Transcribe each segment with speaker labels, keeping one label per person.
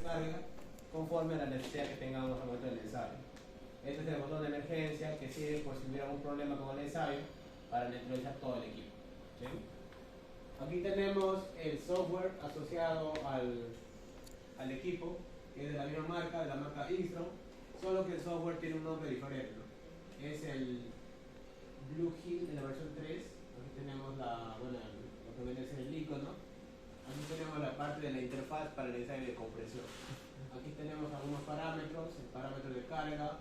Speaker 1: descarga conforme a la necesidad que tengamos al momento del ensayo. Este es el botón de emergencia que sirve por si hubiera algún problema con el ensayo para neutralizar todo el equipo. ¿Sí? Aquí tenemos el software asociado al equipo, que es de la misma marca, de la marca Instron, solo que el software tiene un nombre diferente, ¿no? Es el Blue Hill de la versión 3. Aquí tenemos lo que viene a ser el icono. Aquí tenemos la parte de la interfaz para el ensayo de compresión. Aquí tenemos algunos parámetros, el parámetro de carga,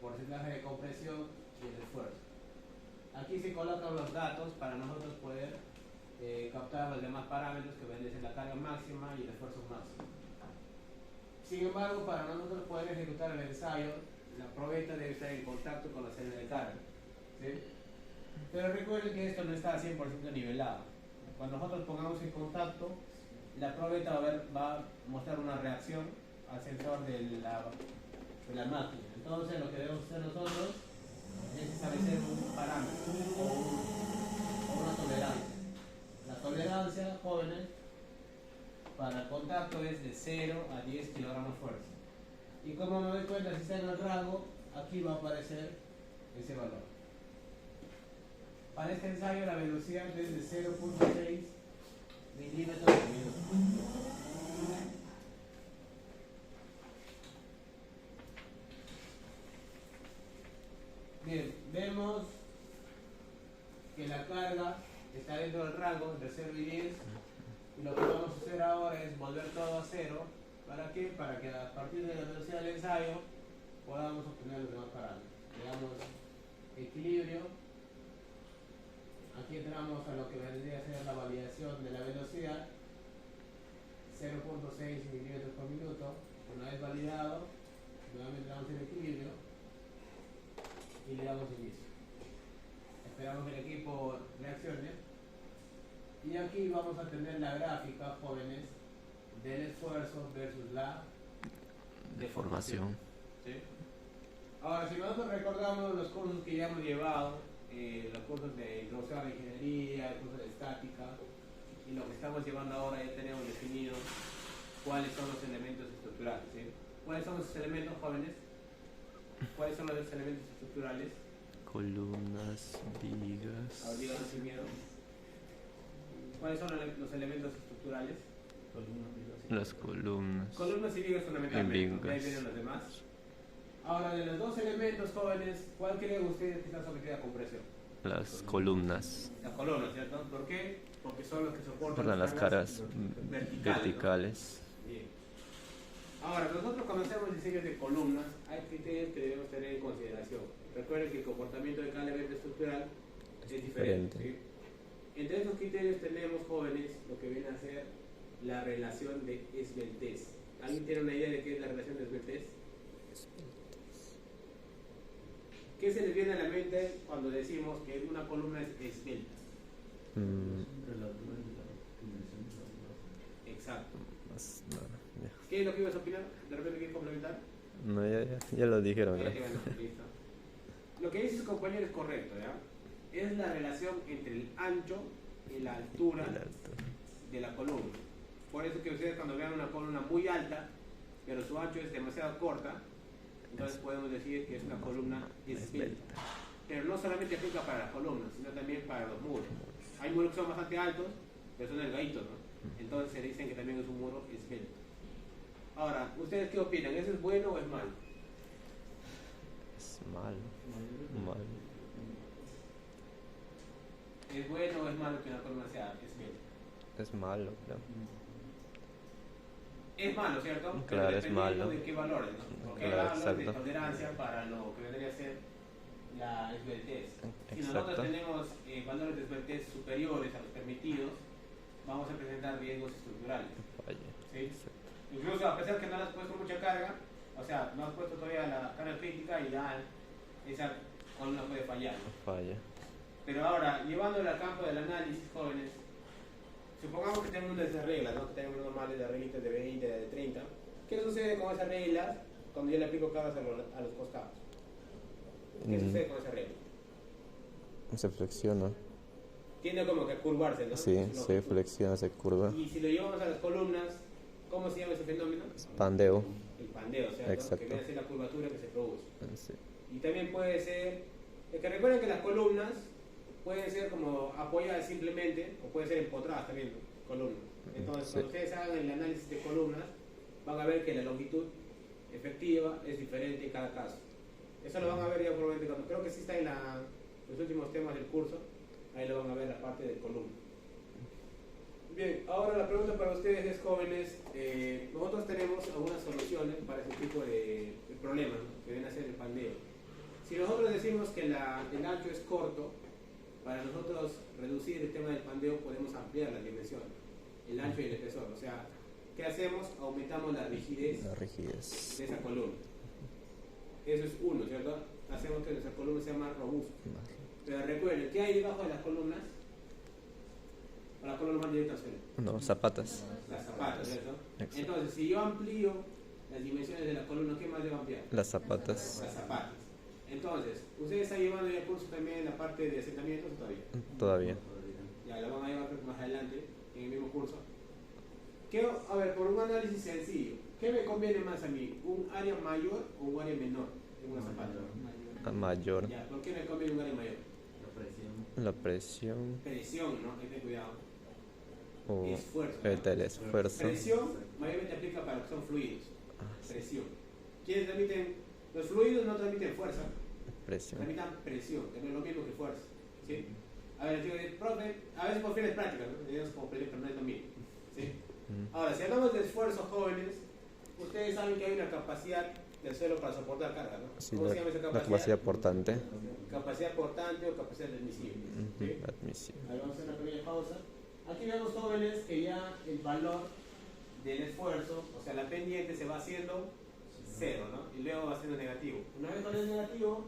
Speaker 1: porcentaje de compresión y el esfuerzo. Aquí se colocan los datos para nosotros poder captar los demás parámetros que vienen a ser la carga máxima y el esfuerzo máximo. Sin embargo, para nosotros poder ejecutar el ensayo, la probeta debe estar en contacto con la celda de carga. ¿Sí? Pero recuerden que esto no está 100% nivelado. Cuando nosotros pongamos en contacto, la probeta va a mostrar una reacción al sensor de la máquina. Entonces lo que debemos hacer nosotros es establecer un parámetro o una tolerancia. La tolerancia, jóvenes, para el contacto es de 0 a 10 kilogramos fuerza. Y como me doy cuenta si está en el rango, aquí va a aparecer ese valor. Para este ensayo la velocidad es de 0.6 milímetros por minuto. Bien, vemos que la carga está dentro del rango entre 0 y 10. Y lo que vamos a hacer ahora es volver todo a 0. ¿Para qué? Para que a partir de la velocidad del ensayo podamos obtener los demás parámetros. Le damos equilibrio. Aquí entramos a lo que vendría a ser la validación de la velocidad, 0.6 milímetros por minuto. Una vez validado, nuevamente damos el equilibrio y le damos inicio. Esperamos que el equipo reaccione. Y aquí vamos a tener la gráfica, jóvenes, del esfuerzo versus la deformación. ¿Sí? Ahora, si nosotros recordamos los cursos que ya hemos llevado, los cursos de introducción a la ingeniería, el curso de estática, y lo que estamos llevando ahora, ya tenemos definido cuáles son los elementos estructurales. ¿Sí? ¿Cuáles son los elementos, jóvenes? ¿Cuáles son los elementos estructurales?
Speaker 2: Columnas, vigas.
Speaker 1: Ahora díganos sin miedo. ¿Cuáles son los elementos estructurales?
Speaker 2: Las columnas.
Speaker 1: Columnas y vigas fundamentalmente. Ahí vienen los demás. Ahora, de los dos elementos, jóvenes, ¿cuál creen ustedes que está sometida a compresión?
Speaker 2: Las columnas.
Speaker 1: Las columnas, ¿cierto? ¿Por qué? Porque son los que soportan
Speaker 2: Las caras verticales.
Speaker 1: ¿No? Bien. Ahora, nosotros cuando hacemos diseños de columnas, hay criterios que debemos tener en consideración. Recuerden que el comportamiento de cada elemento estructural es diferente. ¿Sí? Entre esos criterios tenemos, jóvenes, lo que viene a ser la relación de esbeltez. ¿Alguien tiene una idea de qué es la relación de esbeltez? ¿Qué se les viene a la mente cuando decimos que una columna es esbelta? Exacto. ¿Qué es lo que ibas a opinar? ¿De repente quieres complementar?
Speaker 2: No, ya lo dijeron.
Speaker 1: Listo. Lo que dice su compañero es correcto, ¿ya? Es la relación entre el ancho y la altura de la columna. Por eso que ustedes cuando vean una columna muy alta, pero su ancho es demasiado corta, entonces podemos decir que es una columna esbelta. Pero no solamente aplica para las columnas, sino también para los muros. Hay muros que son bastante altos, pero son delgaditos, ¿no? Entonces se dicen que también es un muro esbelto. Ahora, ¿ustedes qué opinan? ¿Eso es bueno o es malo?
Speaker 2: Es malo. Malo.
Speaker 1: ¿Es bueno o es malo que una columna sea esbelta?
Speaker 2: Es malo, claro.
Speaker 1: Es malo, ¿cierto?
Speaker 2: Claro,
Speaker 1: pero
Speaker 2: es malo.
Speaker 1: ¿De qué valores? ¿No? Porque
Speaker 2: Claro,
Speaker 1: hay valores de
Speaker 2: exacto.
Speaker 1: tolerancia para lo que vendría a ser la esbeltez. Si
Speaker 2: Exacto.
Speaker 1: nosotros tenemos valores de esbeltez superiores a los permitidos, vamos a presentar riesgos estructurales.
Speaker 2: Falla.
Speaker 1: ¿Sí? Incluso a pesar que no le has puesto mucha carga, o sea, no has puesto todavía la carga crítica y ya esa columna puede fallar.
Speaker 2: Falla.
Speaker 1: Pero ahora, llevándolo al campo del análisis, jóvenes, supongamos que tenemos unas reglas, ¿no? Que tenemos normales de reglitas de 20, de 30. ¿Qué sucede con esas reglas cuando yo le aplico cargas a los costados? ¿Qué sucede con esa regla?
Speaker 2: Se flexiona.
Speaker 1: Tiende como que a curvarse, ¿no?
Speaker 2: Sí, se flexiona, se curva.
Speaker 1: Y si lo llevamos a las columnas, ¿Cómo se llama ese fenómeno?
Speaker 2: Pandeo.
Speaker 1: El pandeo, ¿cierto?
Speaker 2: Exacto.
Speaker 1: Que viene a ser la curvatura que se produce.
Speaker 2: Sí.
Speaker 1: Y también puede ser, es que recuerden que las columnas pueden ser como apoyadas simplemente, o pueden ser empotradas también, columnas. Entonces,
Speaker 2: Sí.
Speaker 1: cuando ustedes hagan el análisis de columnas, van a ver que la longitud efectiva es diferente en cada caso. Eso lo van a ver ya probablemente cuando, creo que sí está en los últimos temas del curso, ahí lo van a ver la parte de columna. Bien, ahora la pregunta para ustedes, jóvenes, nosotros tenemos algunas soluciones para ese tipo de problemas, ¿no? Que viene a ser el pandeo. Si nosotros decimos que el ancho es corto, para nosotros reducir el tema del pandeo podemos ampliar las dimensiones, el ancho y el espesor. O sea, ¿qué hacemos? Aumentamos la rigidez
Speaker 2: La rigidez.
Speaker 1: de esa columna. Eso es uno, ¿cierto? Hacemos que nuestra columna sea más robusta. Pero recuerden, ¿qué hay debajo de las columnas? O las columnas más directas suelen.
Speaker 2: No, zapatas.
Speaker 1: Las zapatas, ¿cierto?
Speaker 2: Exacto.
Speaker 1: Entonces, si yo amplío las dimensiones de la columna, ¿qué más debo ampliar?
Speaker 2: Las zapatas.
Speaker 1: Las zapatas. Entonces, ¿ustedes están llevando ya el curso también en la parte de asentamientos o todavía?
Speaker 2: Todavía.
Speaker 1: Ya, la van a llevar más adelante, en el mismo curso. A ver, por un análisis sencillo, ¿qué me conviene más a mí? ¿Un área mayor o un área menor en una zapata?
Speaker 2: Mayor.
Speaker 1: Ya, ¿por qué me conviene un área mayor?
Speaker 2: La presión.
Speaker 1: Presión, ¿no? Hay que tener cuidado.
Speaker 2: O
Speaker 1: Esfuerzo, ¿no?
Speaker 2: el esfuerzo.
Speaker 1: Presión mayormente aplica para lo que son fluidos.
Speaker 2: Sí.
Speaker 1: Presión. ¿Quiénes transmiten? Los fluidos no transmiten fuerza,
Speaker 2: Presión.
Speaker 1: transmiten presión, que no es lo mismo que fuerza. ¿Sí? A ver, digo, profe, a veces por fines prácticas, ¿no? Digamos como pero no es lo mismo. ¿Sí? Ahora, si hablamos de esfuerzos jóvenes, ustedes saben que hay una capacidad del suelo para soportar carga, ¿no?
Speaker 2: Sí,
Speaker 1: ¿Cómo se llama esa
Speaker 2: la
Speaker 1: capacidad?
Speaker 2: capacidad portante.
Speaker 1: Capacidad portante o capacidad admisible. ¿Sí?
Speaker 2: Admisible.
Speaker 1: Ahí vamos a hacer una pequeña pausa. Aquí vemos, jóvenes, que ya el valor del esfuerzo, o sea, la pendiente se va haciendo cero, ¿no? Y luego va siendo negativo. Una vez cuando es negativo,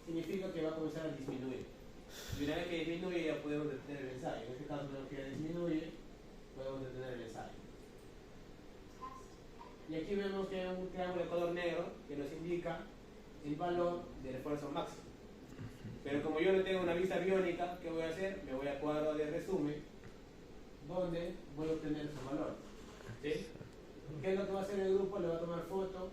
Speaker 1: significa que va a comenzar a disminuir. Y una vez que disminuye, ya podemos detener el ensayo. En este caso, una vez que ya disminuye, podemos detener el ensayo. Y aquí vemos que hay un triángulo de color negro que nos indica el valor del esfuerzo máximo. Pero como yo no tengo una vista biónica, ¿qué voy a hacer? Me voy a cuadro de resumen, donde voy a obtener su valor. ¿Sí? ¿Qué es lo que va a hacer el grupo? Le va a tomar foto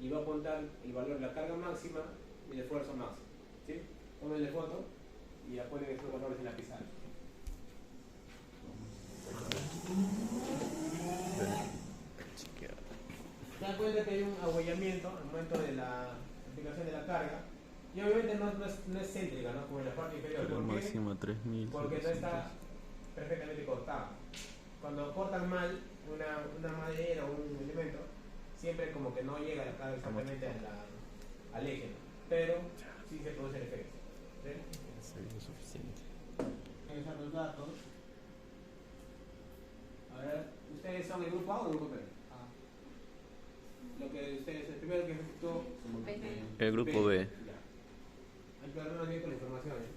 Speaker 1: y va a apuntar el valor de la carga máxima y el esfuerzo máximo. ¿Sí? Tómenle foto y ya ponen estos valores en la pizarra. Se dan cuenta que hay un ahuellamiento al momento de la aplicación de la carga. Y obviamente no es céntrica, ¿no? Como en la parte inferior. ¿Por qué?
Speaker 3: Máximo 3000.
Speaker 1: Porque no está perfectamente cortado. Cuando cortan mal una madera o un elemento, siempre como que no llega la carga exactamente al eje, ¿no? Pero sí se produce el efecto. ¿Sí?
Speaker 2: Es suficiente.
Speaker 1: Revisar los datos. A ver, ¿ustedes son el grupo A o el grupo B? Lo que ustedes, el primero que ejecutó.
Speaker 2: El grupo B.
Speaker 1: Ya. Hay que hablar bien con la información, ¿eh?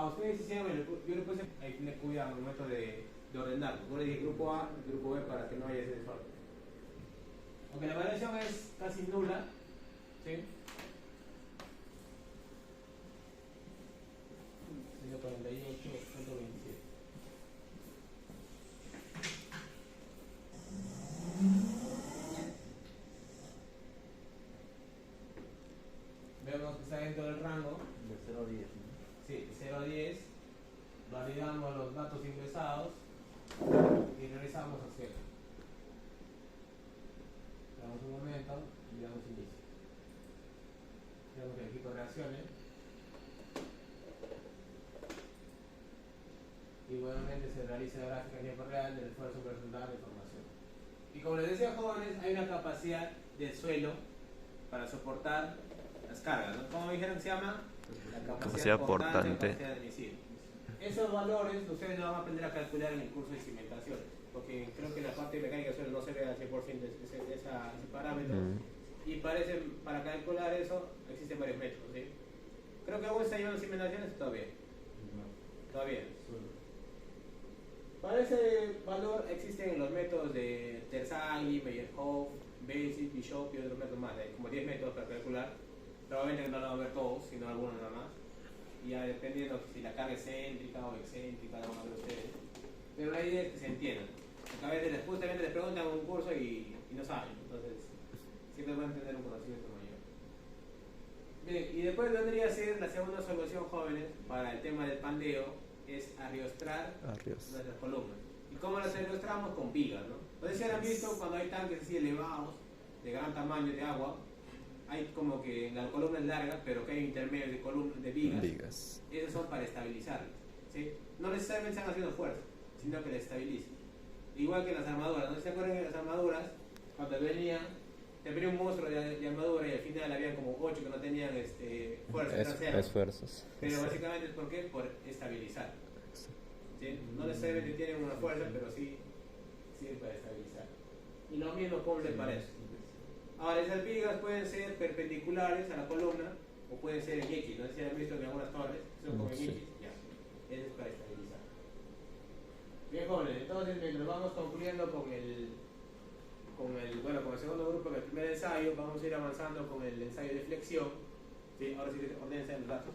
Speaker 1: Ustedes hicieron, yo le puse hay que tener cuidado al momento de ordenarlo. No le dije grupo A y grupo B para que no haya ese desorden. Aunque la variación es casi nula, ¿sí? 148.27. Vemos que está dentro del rango.
Speaker 3: De 0 a 10.
Speaker 1: Sí, 0 a 10. Validamos los datos ingresados y regresamos a 0. Damos un momento y damos inicio. Queremos que el equipo reaccione. Igualmente se realiza la gráfica en tiempo real del esfuerzo por resultar de información. Y como les decía, jóvenes, hay una capacidad del suelo para soportar las cargas, ¿no? ¿Cómo me dijeron que se llama? La
Speaker 2: Capacidad portante.
Speaker 1: capacidad admisible. Esos valores ustedes lo van a aprender a calcular en el curso de cimentación, porque creo que en la parte de mecánica del suelo no se ve al 100% ese parámetro. Y para calcular eso existen varios métodos, ¿sí? Creo que aún está llevando cimentaciones, todavía. Todavía. Para ese valor existen los métodos de Terzaghi, Meyerhoff, Basic, Bishop y otros métodos más. Hay como 10 métodos para calcular. Probablemente no lo van a ver todos, sino algunos nada más. y ya dependiendo si la carga es céntrica o excéntrica, lo van a ver ustedes. Pero la idea es que se entiendan. Porque a veces justamente les preguntan un curso y no saben, entonces siempre van a tener un conocimiento mayor. Bien, y después vendría a ser la segunda solución, jóvenes, para el tema del pandeo, es arriostrar nuestras columnas. ¿Y cómo las arriostramos? Con vigas, ¿no? Entonces, si han visto cuando hay tanques así elevados, de gran tamaño de agua, hay como que la columna es larga, pero que hay intermedios de columnas de vigas. Esos son para estabilizarlas, ¿sí? No necesariamente están haciendo fuerza, sino que la estabilizan. Igual que las armaduras, ¿no se acuerdan que las armaduras, cuando venía, te venía un monstruo de armadura y al final había como 8 que no tenían fuerza trasera.
Speaker 2: Esfuerzos.
Speaker 1: Pero básicamente es ¿por qué? Por estabilizar. ¿Sí? No necesariamente tienen una fuerza, pero sí sirve para estabilizar. Y lo mismo cumple para eso. Ahora, esas vigas pueden ser perpendiculares a la columna o pueden ser en X. No sé si han visto que algunas torres son como en X. Ya. Eso es para estabilizar. Bien, jóvenes, entonces mientras vamos concluyendo con el segundo grupo, con el primer ensayo, vamos a ir avanzando con el ensayo de flexión. ¿Sí? Ahora sí, ordenense los datos.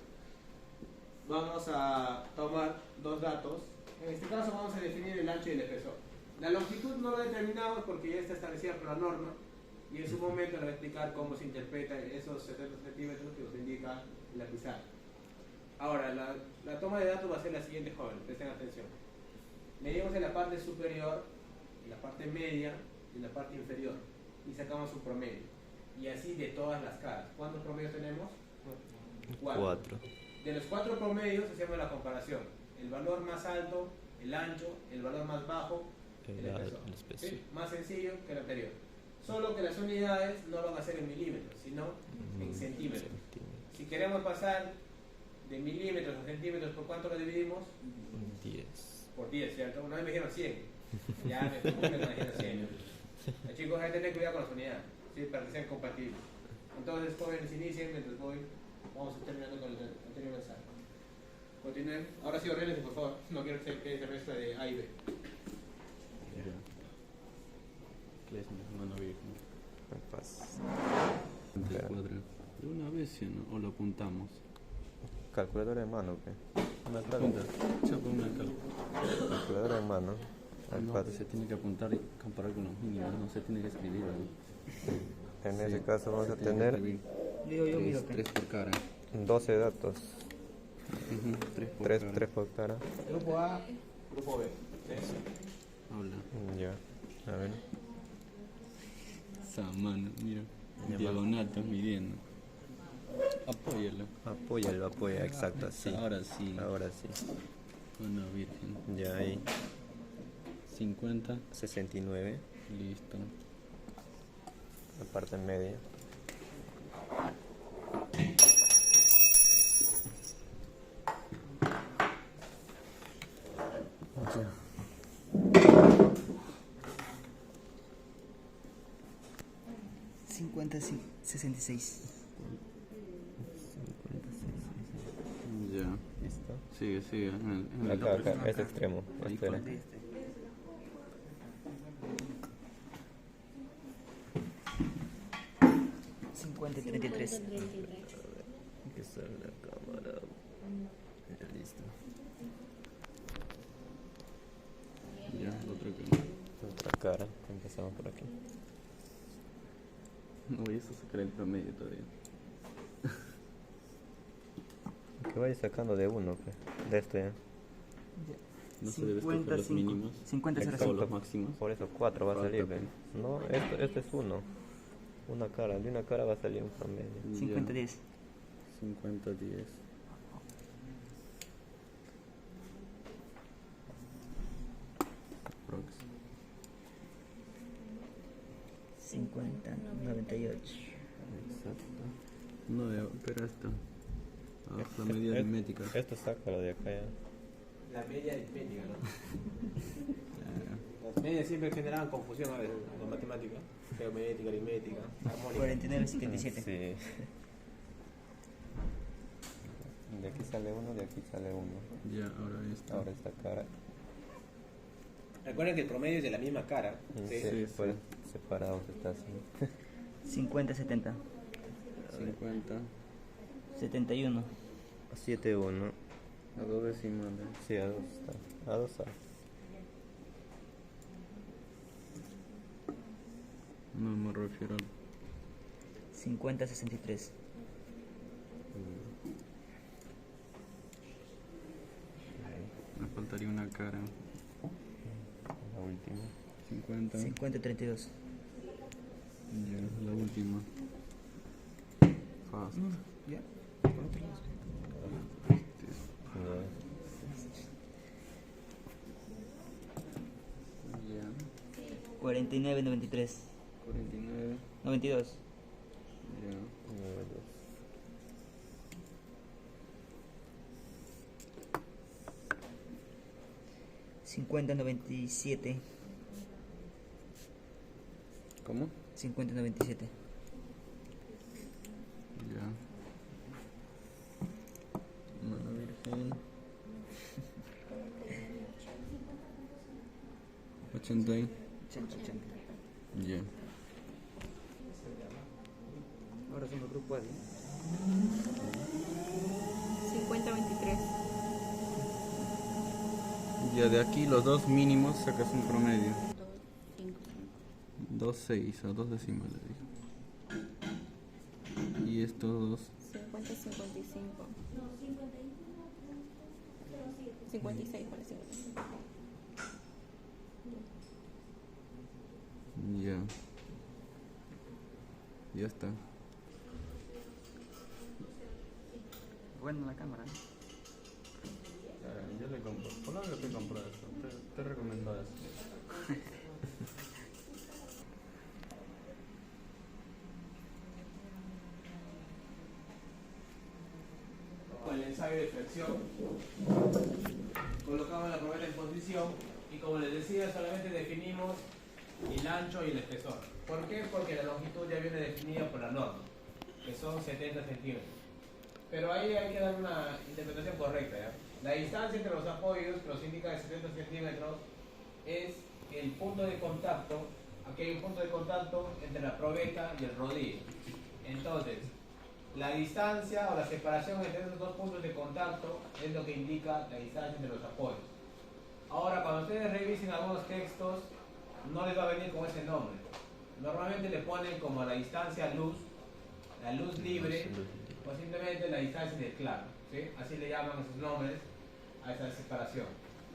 Speaker 1: Vamos a tomar dos datos. En este caso vamos a definir el ancho y el espesor. La longitud no lo determinamos porque ya está establecida por la norma y en su momento le voy a explicar cómo se interpreta esos 70 centímetros que nos indica la pizarra. Ahora, la toma de datos va a ser la siguiente, jóvenes, presten atención. Medimos en la parte superior, en la parte media y en la parte inferior y sacamos un promedio. Y así de todas las caras. ¿Cuántos promedios tenemos? 4. De los 4 promedios hacemos la comparación. El valor más alto, el ancho, el valor más bajo, el espesor. ¿Sí? Más sencillo que el anterior. Solo que las unidades no van a ser en milímetros, sino en centímetros. Si queremos pasar de milímetros a centímetros, ¿por cuánto lo dividimos?
Speaker 2: 10.
Speaker 1: Por 10, ¿cierto? Una vez me dijeron 100. Ya me confundí con 100. Los chicos hay que tener cuidado con las unidades, ¿sí? Para que sean compatibles. Entonces, jóvenes, inicien mientras vamos terminando con el anterior mensaje. Continúen. Ahora sí, ordenense, por favor. No quiero que se mezcla de A y B.
Speaker 3: ¿Qué es mi hermano virgen?
Speaker 2: Paz.
Speaker 3: De una vez, ¿sí, no? ¿O lo apuntamos?
Speaker 2: ¿Calculadora de mano o qué?
Speaker 3: Apunta. Chapa una
Speaker 2: Calculadora de mano.
Speaker 3: No, se tiene que apuntar y comparar con los mínimos, no se tiene que escribir, ¿no?
Speaker 2: En ese caso vamos a tener
Speaker 3: 3 por cara.
Speaker 2: 12 datos.
Speaker 3: 3 por cara.
Speaker 2: Tres por cara.
Speaker 1: Grupo A, grupo B. ¿Sí?
Speaker 3: Hola.
Speaker 2: Ya. A ver.
Speaker 3: Esa mano, mira.
Speaker 2: Ya,
Speaker 3: Diagonal estás midiendo. Apóyalo.
Speaker 2: Apoya, exacto, así.
Speaker 3: Ahora sí.
Speaker 2: Ahora sí.
Speaker 3: Una virgen.
Speaker 2: Ya ahí.
Speaker 3: 50.
Speaker 2: 69.
Speaker 3: Listo.
Speaker 2: La parte media.
Speaker 3: Ya.
Speaker 4: $50, 66.
Speaker 3: Ya.
Speaker 2: ¿Listo?
Speaker 3: Sigue. En el
Speaker 2: Acá,
Speaker 3: otro.
Speaker 2: este extremo.
Speaker 3: Ahí
Speaker 2: Espera.
Speaker 3: con-
Speaker 4: $50.33.
Speaker 2: Que sale la cámara. Ya, listo.
Speaker 3: Ya, otro que.
Speaker 2: Otra cara. Empezamos por aquí.
Speaker 3: No voy a sacar el promedio todavía.
Speaker 2: Que vaya sacando de uno, pues. De esto ya.
Speaker 3: No se debe escoger los mínimos.
Speaker 4: 50.05.
Speaker 3: O los máximos.
Speaker 2: Por eso 4 va a salir,
Speaker 3: Cuatro.
Speaker 2: ¿ves? No, esto es uno. Una cara. De una cara va a salir un promedio.
Speaker 4: 50.10.
Speaker 3: 50-10. Prox.
Speaker 4: 50.98.
Speaker 2: Exacto.
Speaker 3: No, pero esto. Abajo la medida aritmética.
Speaker 2: Esto sácalo de acá ya.
Speaker 1: La media aritmética, ¿no?
Speaker 3: Claro.
Speaker 1: Las medias siempre generaban confusión a veces con matemática, geométrica, aritmética, armónica.
Speaker 4: 49.77.
Speaker 2: Sí. De aquí sale uno, de aquí sale uno.
Speaker 3: Ya, ahora esto.
Speaker 2: Ahora esta cara.
Speaker 1: Recuerden que el promedio es de la misma cara. ¿sí?
Speaker 3: Sí,
Speaker 2: pues separados está así.
Speaker 4: 50.70.
Speaker 3: 50.
Speaker 4: 71.
Speaker 2: 7-1.
Speaker 3: A 2 decimales.
Speaker 2: Sí, a 2 está. A 2 A.
Speaker 3: No me refiero al...
Speaker 4: 50-63.
Speaker 3: Me faltaría una cara.
Speaker 2: La última.
Speaker 3: 50.
Speaker 4: 50-32.
Speaker 3: Ya, la última. Fast.
Speaker 4: Ya. Por otro lado.
Speaker 2: Ya.
Speaker 3: Ya.
Speaker 4: 49-93.
Speaker 3: 49.
Speaker 4: 92.
Speaker 3: Ya.
Speaker 2: 9-2.
Speaker 4: 50-97.
Speaker 3: ¿Cómo?
Speaker 4: 50-97.
Speaker 3: Ya. Mano virgen. 80.
Speaker 4: 80-80.
Speaker 3: Ya.
Speaker 4: Ahora somos grupo A.
Speaker 5: 50-23.
Speaker 3: Ya de aquí los dos mínimos sacas un promedio.
Speaker 5: 2, 5,
Speaker 3: 2, 6 o 2 decimales, dijo. Y estos dos.
Speaker 5: 50, 55. 56, para 55.
Speaker 3: Ya. Ya está.
Speaker 4: Bueno, la cámara.
Speaker 3: Yo le compro. ¿Por qué te compro eso? Te recomiendo eso.
Speaker 1: Con el ensayo de flexión, colocamos la probeta en posición y como les decía, solamente definimos el ancho y el espesor. ¿Por qué? Porque la longitud ya viene definida por la norma, que son 70 centímetros. Pero ahí hay que dar una interpretación correcta, ¿ya? La distancia entre los apoyos, que nos indica de 70 centímetros, es el punto de contacto. Aquí hay un punto de contacto entre la probeta y el rodillo. Entonces, la distancia o la separación entre esos dos puntos de contacto es lo que indica la distancia entre los apoyos. Ahora, cuando ustedes revisen algunos textos, no les va a venir con ese nombre. Normalmente le ponen como la distancia luz, la luz libre, o simplemente la distancia del claro, ¿sí? Así le llaman esos nombres a esa separación.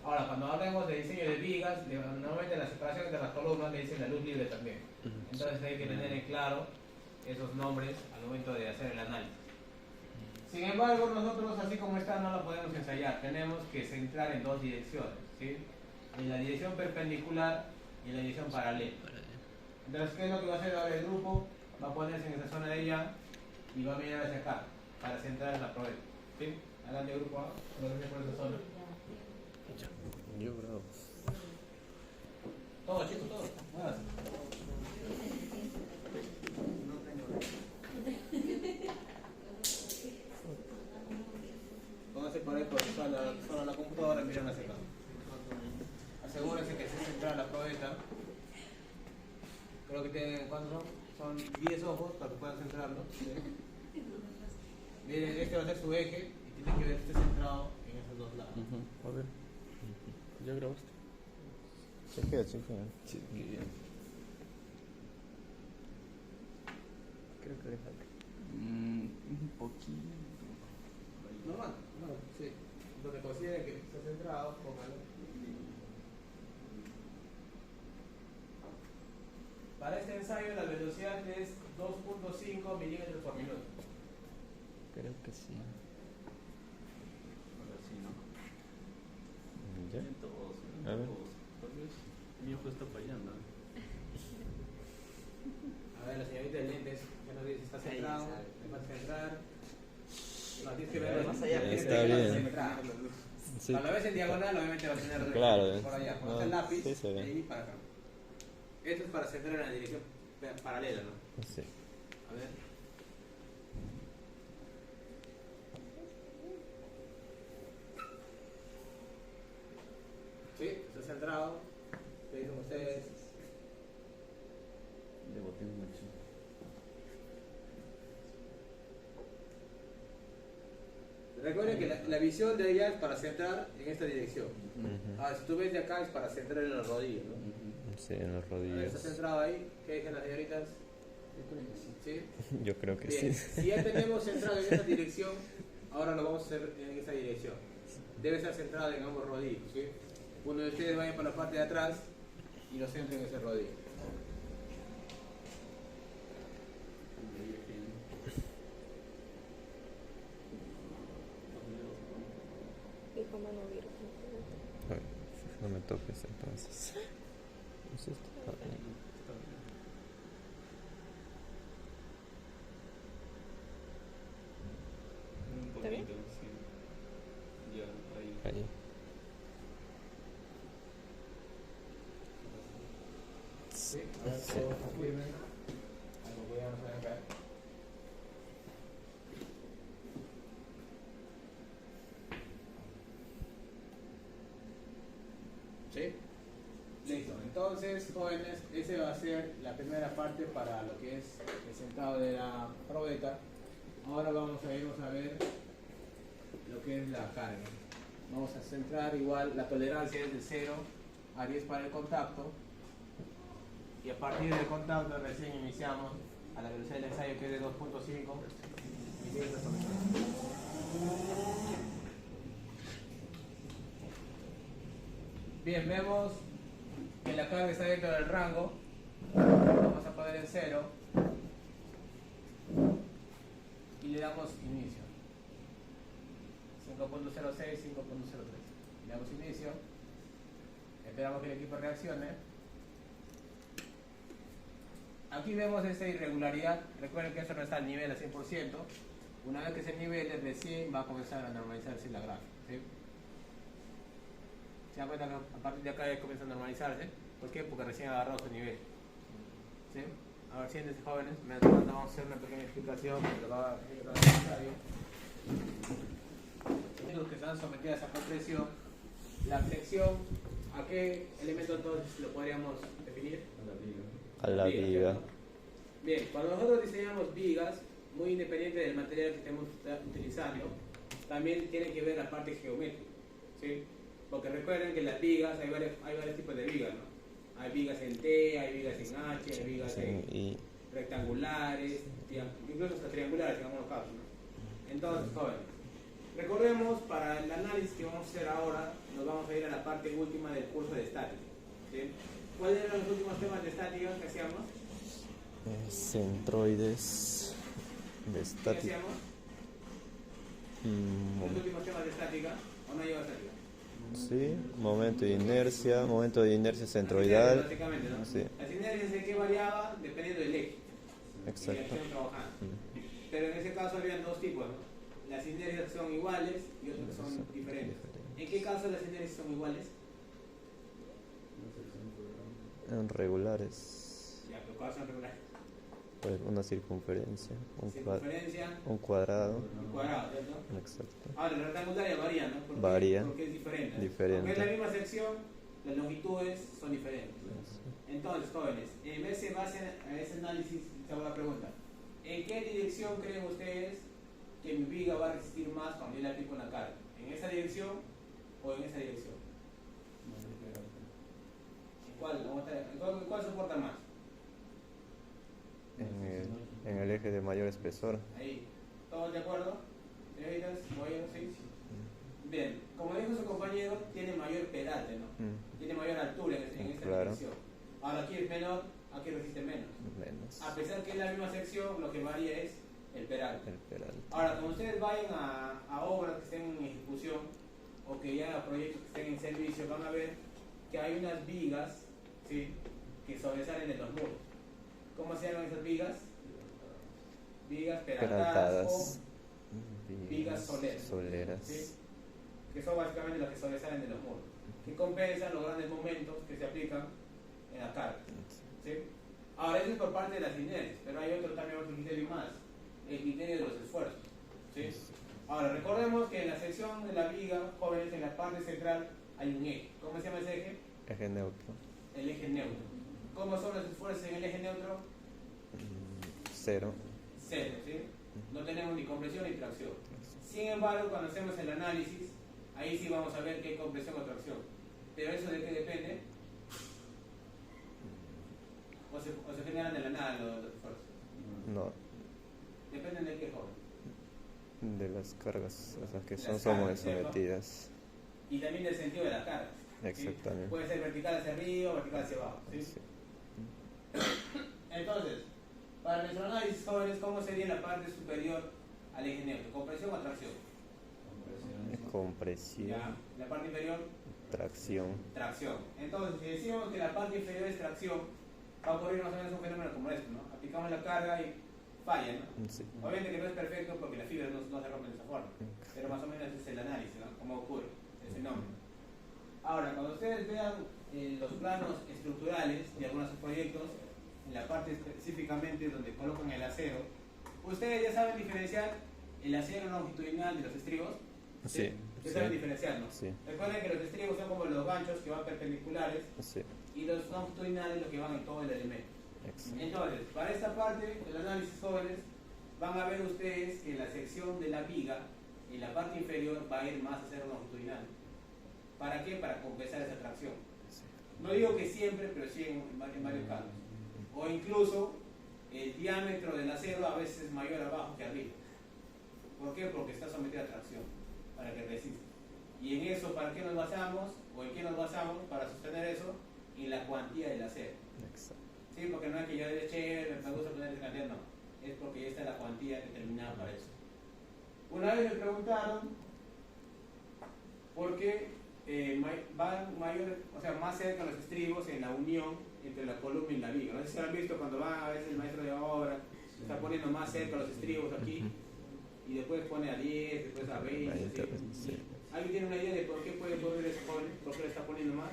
Speaker 1: Ahora, cuando hablemos de diseño de vigas, normalmente la separación entre las columnas le dicen la luz libre también. Entonces hay que tener en claro esos nombres al momento de hacer el análisis. Sin embargo, nosotros así como está no lo podemos ensayar. Tenemos que centrar en dos direcciones, ¿sí? En la dirección perpendicular y en la dirección paralela. Entonces, ¿qué es lo que va a hacer ahora el grupo? Va a ponerse en esa zona de allá y va a mirar hacia acá para centrar en la probeta, ¿sí? Adelante grupo A, ponerse por esa zona.
Speaker 2: Yo bravo.
Speaker 1: Todo, chicos, todo. Muévanse. Pónganse por ahí por la computadora y miren hacia acá. Asegúrense que esté centrada la probeta. Creo que tienen, ¿cuántos son? Son 10 ojos para que puedan centrarlo. ¿Sí? Miren, este va a ser su eje y tiene que ver que esté centrado en esos dos lados.
Speaker 3: A ver. ¿Ya grabaste?
Speaker 2: Chequea, chequea.
Speaker 3: Sí, bien.
Speaker 4: Creo que le falta.
Speaker 3: Un poquito.
Speaker 1: Normal, sí. Donde consideren que está centrado, póngalo. Para este ensayo la velocidad es 2.5 milímetros por minuto.
Speaker 4: Creo que sí.
Speaker 3: Ahora sí, ¿no?
Speaker 2: ¿Ya?
Speaker 3: Todos,
Speaker 2: A ver.
Speaker 3: Tal vez mi ojo está fallando.
Speaker 1: A ver, la señorita de lentes, ya nos dice si está centrado, le va a centrar. No, tienes que verlo más allá.
Speaker 2: Está bien. Sí.
Speaker 1: Cuando lo ves en diagonal, obviamente va a tener
Speaker 2: Claro,
Speaker 1: por allá. Cuando
Speaker 2: no,
Speaker 1: está el lápiz,
Speaker 2: sí se ve.
Speaker 1: de ahí para acá. Esto es para centrar en la dirección paralela, ¿no?
Speaker 2: Sí.
Speaker 1: A ver. Sí, está centrado. ¿Qué dicen ustedes?
Speaker 3: Le boté mucho.
Speaker 1: Recuerden que la visión de ella es para centrar en esta dirección.
Speaker 2: Ujú.
Speaker 1: Ahora, si tú ves de acá es para centrar en los rodillos, ¿no?
Speaker 2: Sí, en los
Speaker 1: A ver,
Speaker 2: rodillos.
Speaker 1: ¿está centrado ahí? ¿Qué dicen las señoritas? ¿Sí?
Speaker 2: Yo creo que
Speaker 1: Bien,
Speaker 2: sí.
Speaker 1: si ya tenemos centrado en esa dirección, ahora lo vamos a hacer en esa dirección. Debe estar centrado en ambos rodillos, ¿sí? Uno de ustedes vaya por la parte de atrás y lo centren en ese rodillo.
Speaker 5: Dijo mano virgen.
Speaker 2: A ver, no me toques entonces. ¿Es esto? Ah,
Speaker 5: ¿Está bien?
Speaker 2: ahí.
Speaker 1: ¿Sí? A ver,
Speaker 2: Sí.
Speaker 1: todos confirmen. Algo que ya no saben caer. ¿Sí? Listo. Entonces, jóvenes, esa va a ser la primera parte para lo que es el sentado de la probeta. Ahora vamos a irnos a ver lo que es la carga. Vamos a centrar igual, la tolerancia es de 0 a 10 para el contacto. Y a partir del contacto recién iniciamos a la velocidad del ensayo que es de 2.5 milímetros por segundo. Bien, vemos que la carga está dentro del rango. Vamos a poner en 0 y le damos inicio. 5.06, 5.03. Le damos inicio. Esperamos que el equipo reaccione. Aquí vemos esta irregularidad. Recuerden que eso no está al nivel al 100%. Una vez que se nivele, recién va a comenzar a normalizarse la gráfica, ¿sí? Se dan cuenta que a partir de acá ya comienza a normalizarse. ¿Por qué? Porque recién agarró su nivel. ¿Sí? A ver, siéntense jóvenes. Mientras tanto vamos a hacer una pequeña explicación de lo que va a ser necesario. Los que están sometidos a compresión, la flexión, ¿a qué elemento entonces lo podríamos definir?
Speaker 2: A la viga.
Speaker 1: ¿Cierto? Bien, cuando nosotros diseñamos vigas, muy independiente del material que estemos utilizando, también tiene que ver la parte geométrica, ¿sí? Porque recuerden que las vigas, hay varios tipos de vigas, ¿no? Hay vigas en T, hay vigas en H, hay vigas
Speaker 2: Sí,
Speaker 1: en
Speaker 2: y
Speaker 1: rectangulares, incluso hasta triangulares, en algunos casos, ¿no? Entonces, jóvenes, recordemos, para el análisis que vamos a hacer ahora, nos vamos a ir a la parte última del curso de estática, ¿sí? ¿Cuáles eran los últimos temas de estática que hacíamos?
Speaker 2: centroides de
Speaker 1: ¿Qué
Speaker 2: estática.
Speaker 1: hacíamos? Los últimos temas de estática, ¿o no lleva estática?
Speaker 2: Sí, momento de inercia centroidal.
Speaker 1: Básicamente, ¿no?
Speaker 2: Sí,
Speaker 1: Las inercias de qué variaba dependiendo del eje y la
Speaker 2: exacto.
Speaker 1: acción trabajando.
Speaker 2: Mm.
Speaker 1: Pero en ese caso habían dos tipos, ¿no? Las inercias son iguales y otras que son diferentes. ¿En qué caso las inercias son iguales?
Speaker 2: En regulares,
Speaker 1: Ya, pero ¿cuáles son regulares?
Speaker 2: pues una circunferencia,
Speaker 1: Circunferencia
Speaker 2: un cuadrado.
Speaker 1: y cuadrado, ¿cierto?
Speaker 2: Exacto.
Speaker 1: Ahora, la rectangular ya varía, ¿no? ¿Por qué?
Speaker 2: Varía.
Speaker 1: Porque es diferente.
Speaker 2: Diferente.
Speaker 1: Porque es la misma sección, las longitudes son diferentes. Entonces, jóvenes, en vez de base a ese análisis, te hago la pregunta. ¿En qué dirección creen ustedes que mi viga va a resistir más cuando yo la aplico en la carga? ¿En esa dirección o en esa dirección? ¿Cuál soporta más?
Speaker 2: En el eje de mayor espesor.
Speaker 1: Ahí. ¿Todos de acuerdo? ¿Señoritas? ¿Moviendo? ¿Sí? Bien. Como dijo su compañero, tiene mayor peralte, ¿no? Tiene mayor altura en esta
Speaker 2: Claro.
Speaker 1: dirección. Ahora aquí es menor, aquí resiste menos.
Speaker 2: Menos
Speaker 1: A pesar que es la misma sección, lo que varía es el peralte.
Speaker 2: el peralte.
Speaker 1: Ahora, cuando ustedes vayan a obras que estén en ejecución o que ya proyectos que estén en servicio, van a ver que hay unas vigas, ¿sí?, que sobresalen de los muros. ¿Cómo se llaman esas vigas? Vigas peraltadas o vigas soleras, ¿sí?, que son básicamente las que sobresalen de los muros, que compensan los grandes momentos que se aplican en la carga, ¿sí? Ahora, eso es por parte de las inercias, pero hay otro criterio más, el criterio de los esfuerzos, ¿sí? Ahora, recordemos que en la sección de la viga, jóvenes, en la parte central hay un eje. ¿Cómo se llama ese eje?
Speaker 2: Eje neutro.
Speaker 1: El eje neutro. ¿Cómo son los esfuerzos en el eje neutro?
Speaker 2: 0.
Speaker 1: Cero, ¿sí? No tenemos ni compresión ni tracción. Sin embargo, cuando hacemos el análisis, ahí sí vamos a ver que hay compresión o tracción. Pero eso de qué depende, o se generan de la nada los esfuerzos.
Speaker 2: No,
Speaker 1: Dependen de qué, joven.
Speaker 2: de las cargas, o sea, que
Speaker 1: Las
Speaker 2: son
Speaker 1: cargas, ¿cierto?
Speaker 2: sometidas.
Speaker 1: Y también del sentido de la carga. ¿Sí?
Speaker 2: Exactamente.
Speaker 1: Puede ser vertical hacia arriba o vertical hacia abajo. ¿Sí?
Speaker 2: Sí.
Speaker 1: Entonces, para nuestro análisis, jóvenes, ¿cómo sería la parte superior al eje neutro? ¿Compresión o tracción?
Speaker 2: Compresión,
Speaker 1: Ya. La parte inferior,
Speaker 2: tracción.
Speaker 1: tracción. Entonces, si decimos que la parte inferior es tracción, va a ocurrir más o menos un fenómeno como esto, ¿no? Aplicamos la carga y falla, ¿no?
Speaker 2: Sí.
Speaker 1: Obviamente que no es perfecto porque las fibras no se rompen de esa forma, pero más o menos ese es el análisis, ¿no? Cómo ocurre el fenómeno. Ahora, cuando ustedes vean los planos estructurales de algunos proyectos, en la parte específicamente donde colocan el acero, ustedes ya saben diferenciar el acero longitudinal de los estribos.
Speaker 2: Sí.
Speaker 1: ¿Sí saben diferenciar, no?
Speaker 2: Sí.
Speaker 1: Recuerden que los estribos son como los ganchos que van perpendiculares
Speaker 2: Sí.
Speaker 1: y los longitudinales los que van en todo el elemento.
Speaker 2: Exacto.
Speaker 1: Entonces, para esta parte del análisis, jóvenes, van a ver ustedes que la sección de la viga en la parte inferior va a ir más hacia lo longitudinal. ¿Para qué? Para compensar esa tracción. No digo que siempre, pero sí en varios casos. O incluso el diámetro del acero a veces es mayor abajo que arriba. ¿Por qué? Porque está sometido a tracción, para que resista. Y en eso, ¿para qué nos basamos? ¿O en qué nos basamos para sostener eso? En la cuantía del acero.
Speaker 2: Exacto.
Speaker 1: Sí, porque no es que yo me gusta poner esa cantidad, no. Es porque ya está la cuantía determinada para eso. Una vez me preguntaron por qué van mayor, o sea, más cerca los estribos en la unión entre la columna y la viga. No sé si han visto cuando va a veces el maestro de obra, está poniendo más cerca los estribos aquí y después pone a 10, después a 20. ¿Sí?
Speaker 2: Sí.
Speaker 1: ¿Alguien tiene una idea de por qué puede poner ese joven? ¿Por qué le está poniendo más?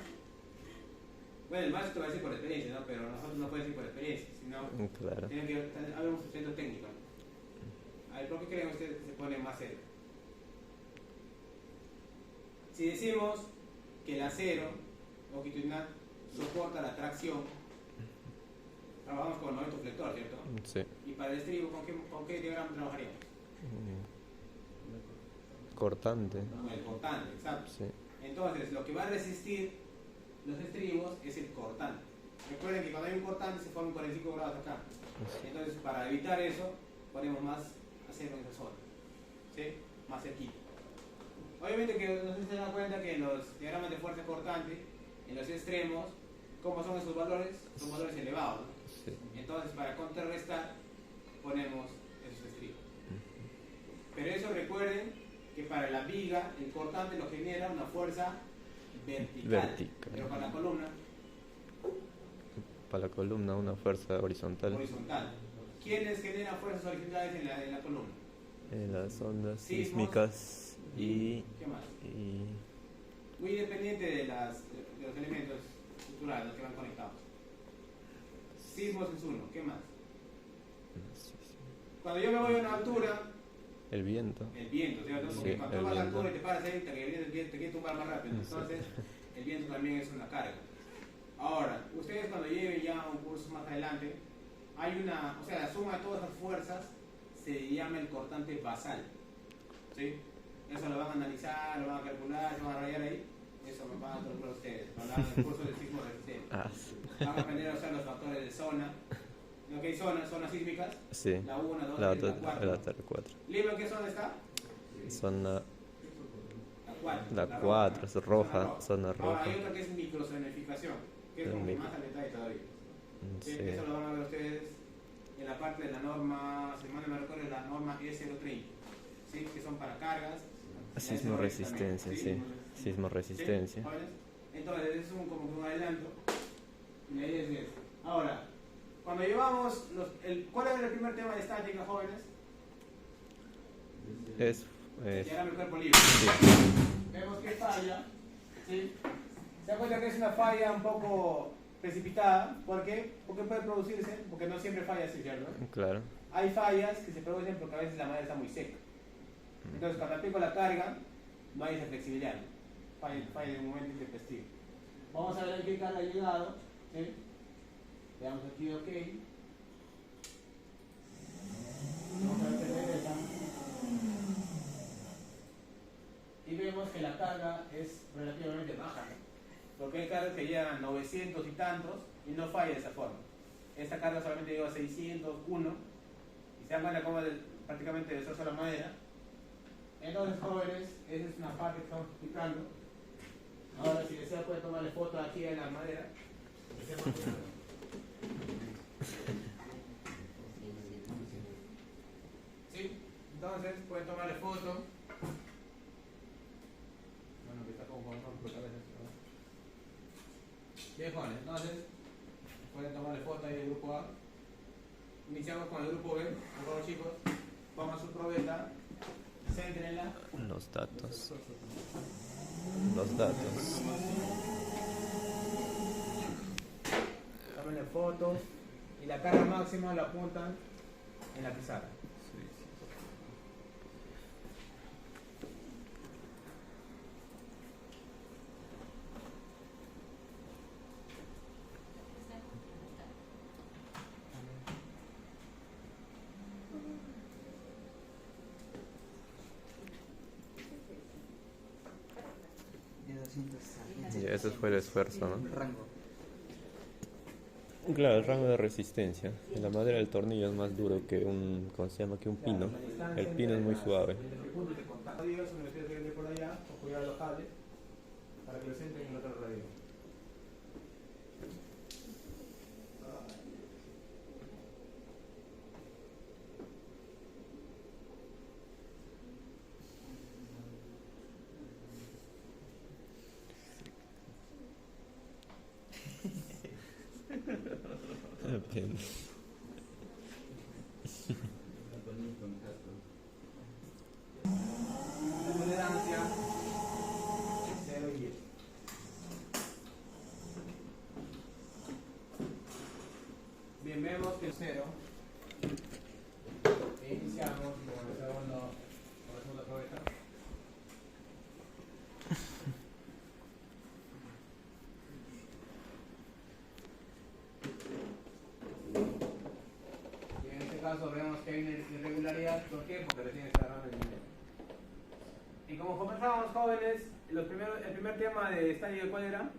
Speaker 1: Bueno, el maestro va a decir por experiencia, ¿no? Pero nosotros no podemos decir por experiencia, sino
Speaker 2: Claro.
Speaker 1: tiene que haber un sustento técnico. A ver, ¿por qué creen ustedes que se pone más cerca? Si decimos que el acero longitudinal soporta la tracción, trabajamos con el momento flector, ¿cierto?
Speaker 2: Sí.
Speaker 1: Y para el estribo, ¿con qué diagrama trabajaríamos?
Speaker 2: Cortante.
Speaker 1: Con el cortante, exacto.
Speaker 2: Sí.
Speaker 1: Entonces, lo que va a resistir los estribos es el cortante. Recuerden que cuando hay un cortante se forman 45 grados acá. Entonces, para evitar eso, ponemos más acero en esa zona. ¿Sí? Más cerquita. Obviamente que no sé si se dan cuenta que en los diagramas de fuerza cortante, en los extremos, ¿cómo son esos valores? Son valores elevados, ¿no?
Speaker 2: Sí.
Speaker 1: Entonces, para contrarrestar, ponemos esos estribos. Pero eso recuerden que para la viga, el cortante lo genera una fuerza vertical. Pero para la columna,
Speaker 2: Para la columna una fuerza horizontal.
Speaker 1: horizontal. ¿Quiénes generan fuerzas horizontales en la columna?
Speaker 2: Las ondas
Speaker 1: Sismos.
Speaker 2: sísmicas y,
Speaker 1: ¿Qué más?
Speaker 2: y
Speaker 1: Muy independiente de los elementos estructurales que van conectados. Sismos es uno. ¿Qué más? Cuando yo me voy a una altura,
Speaker 2: el viento.
Speaker 1: el viento, ¿cierto?
Speaker 2: Sí,
Speaker 1: Porque cuando
Speaker 2: el
Speaker 1: tú vas a la
Speaker 2: viento.
Speaker 1: altura y te paras ahí, el viento te quiere tumbar más rápido.
Speaker 2: Sí.
Speaker 1: Entonces, el viento también es una carga. Ahora, ustedes cuando lleven ya un curso más adelante, hay una, o sea, la suma de todas esas fuerzas se llama el cortante basal. ¿Sí? Eso lo van a analizar, lo van a calcular, lo van a rayar ahí. Eso lo van a calcular ustedes. Cuando hagan el curso del sismo resistente.
Speaker 2: Ah, sí.
Speaker 1: Van a aprender a usar los factores de zona. ¿No? ¿Qué hay zonas? Zonas sísmicas.
Speaker 2: Sí.
Speaker 1: La 1, 2,
Speaker 2: La
Speaker 1: 3, la
Speaker 2: otra,
Speaker 1: 4.
Speaker 2: la otra, 4.
Speaker 1: ¿Lima en qué zona está?
Speaker 2: Son
Speaker 1: La 4.
Speaker 2: la 4, es roja, zona
Speaker 1: Ahora
Speaker 2: roja.
Speaker 1: hay otra que es microzonificación, que es como que más al detalle todavía.
Speaker 2: Sí.
Speaker 1: Eso lo van a ver ustedes en la parte de la norma, si mal no me recuerdo, la norma E030, ¿sí? Que son para cargas.
Speaker 2: Sismo resistencia, sí. Sismo resistencia.
Speaker 1: ¿Sí? ¿Jóvenes? Entonces, es como que un adelanto. Y ahí es eso. Ahora, cuando llevamos ¿cuál es el primer tema de estática, jóvenes?
Speaker 2: Es
Speaker 1: El cuerpo libre.
Speaker 2: sí.
Speaker 1: Vemos que falla, ¿sí? Se da cuenta que es una falla un poco precipitada. ¿Por qué? Porque puede producirse, porque no siempre falla así, ¿cierto?
Speaker 2: Claro.
Speaker 1: Hay fallas que se producen porque a veces la madera está muy seca. Entonces, cuando aplico la carga, no hay esa flexibilidad. Falla de un momento intempestivo. Vamos a ver en qué carga ha llegado. ¿Sí? Veamos aquí, ok. Vamos a ver qué regresa. vemos que la carga es relativamente baja, ¿no? Porque hay cargas que llegan a 900 y tantos y no falla de esa forma. Esta carga solamente llegó a 601 y se dan cuenta cómo prácticamente destroza la madera. Entonces, jóvenes, esa es una parte que estamos explicando. Ahora, si desea, puede tomarle foto aquí a la madera. ¿Sí? Entonces, pueden tomarle foto. Bueno, que está como con a veces, ¿no? Bien, jóvenes, entonces, pueden tomarle foto ahí del grupo A. Iniciamos con el grupo B, por favor, chicos. Pongan su probeta, céntrenla.
Speaker 2: Los datos. Los datos.
Speaker 1: Tomen fotos y la carga máxima la apuntan en la pizarra.
Speaker 2: Ya, ese fue el esfuerzo, ¿no?
Speaker 4: Rango.
Speaker 2: Claro, el rango de resistencia. La madera del tornillo es más duro que un, ¿cómo se llama? Que un pino. El pino es muy suave.
Speaker 1: El punto de contacto radios, me metí el por allá, o cuidar los cables, para que lo centren en el otro radio.
Speaker 2: Apenas.
Speaker 1: La tolerancia es 0 y 10. Bien, vemos que es 0. E iniciamos con la segunda probeta. Y en este caso vemos que hay una irregularidad. ¿Por qué? Porque recién está agarrando el nivel. Y como comenzábamos, jóvenes, el primer tema de estática, ¿cuál era?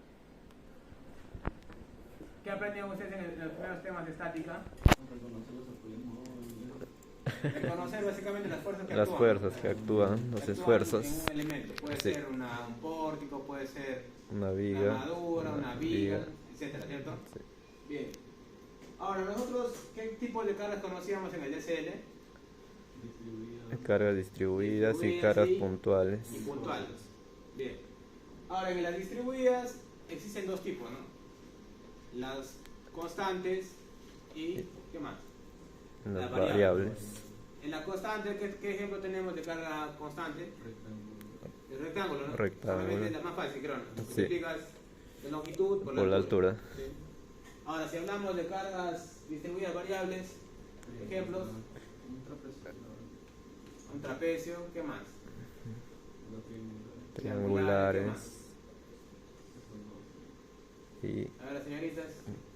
Speaker 1: ¿Qué aprendían ustedes en los primeros temas de estática? Reconocer básicamente las fuerzas que
Speaker 2: Las
Speaker 1: actúan.
Speaker 2: fuerzas que actúan, los esfuerzos.
Speaker 1: En un elemento. Puede
Speaker 2: Sí.
Speaker 1: ser un pórtico, puede ser
Speaker 2: Una
Speaker 1: una
Speaker 2: viga.
Speaker 1: armadura, una viga, etcétera, ¿cierto?
Speaker 2: Sí.
Speaker 1: Bien. Ahora, nosotros, ¿qué tipo de cargas conocíamos en el DCL?
Speaker 2: Cargas distribuidas y
Speaker 1: Distribuidas
Speaker 2: cargas
Speaker 1: y-
Speaker 2: puntuales.
Speaker 1: Y puntuales. Bien. Ahora, en las distribuidas existen dos tipos, ¿no? Las constantes y ¿qué más?
Speaker 2: Las
Speaker 1: Las variables.
Speaker 2: variables.
Speaker 1: En la constante, ¿qué ejemplo tenemos de carga constante? El rectángulo, ¿no?
Speaker 2: Rectángulo.
Speaker 1: Solamente es la más fácil, creo, ¿no?
Speaker 2: Sí.
Speaker 1: Multiplicas la longitud por
Speaker 2: Por la altura.
Speaker 1: Sí. Ahora, si hablamos de cargas distribuidas variables, ejemplos, un trapecio, ¿qué más?
Speaker 2: Triangulares. Y
Speaker 1: A ver, las señoritas,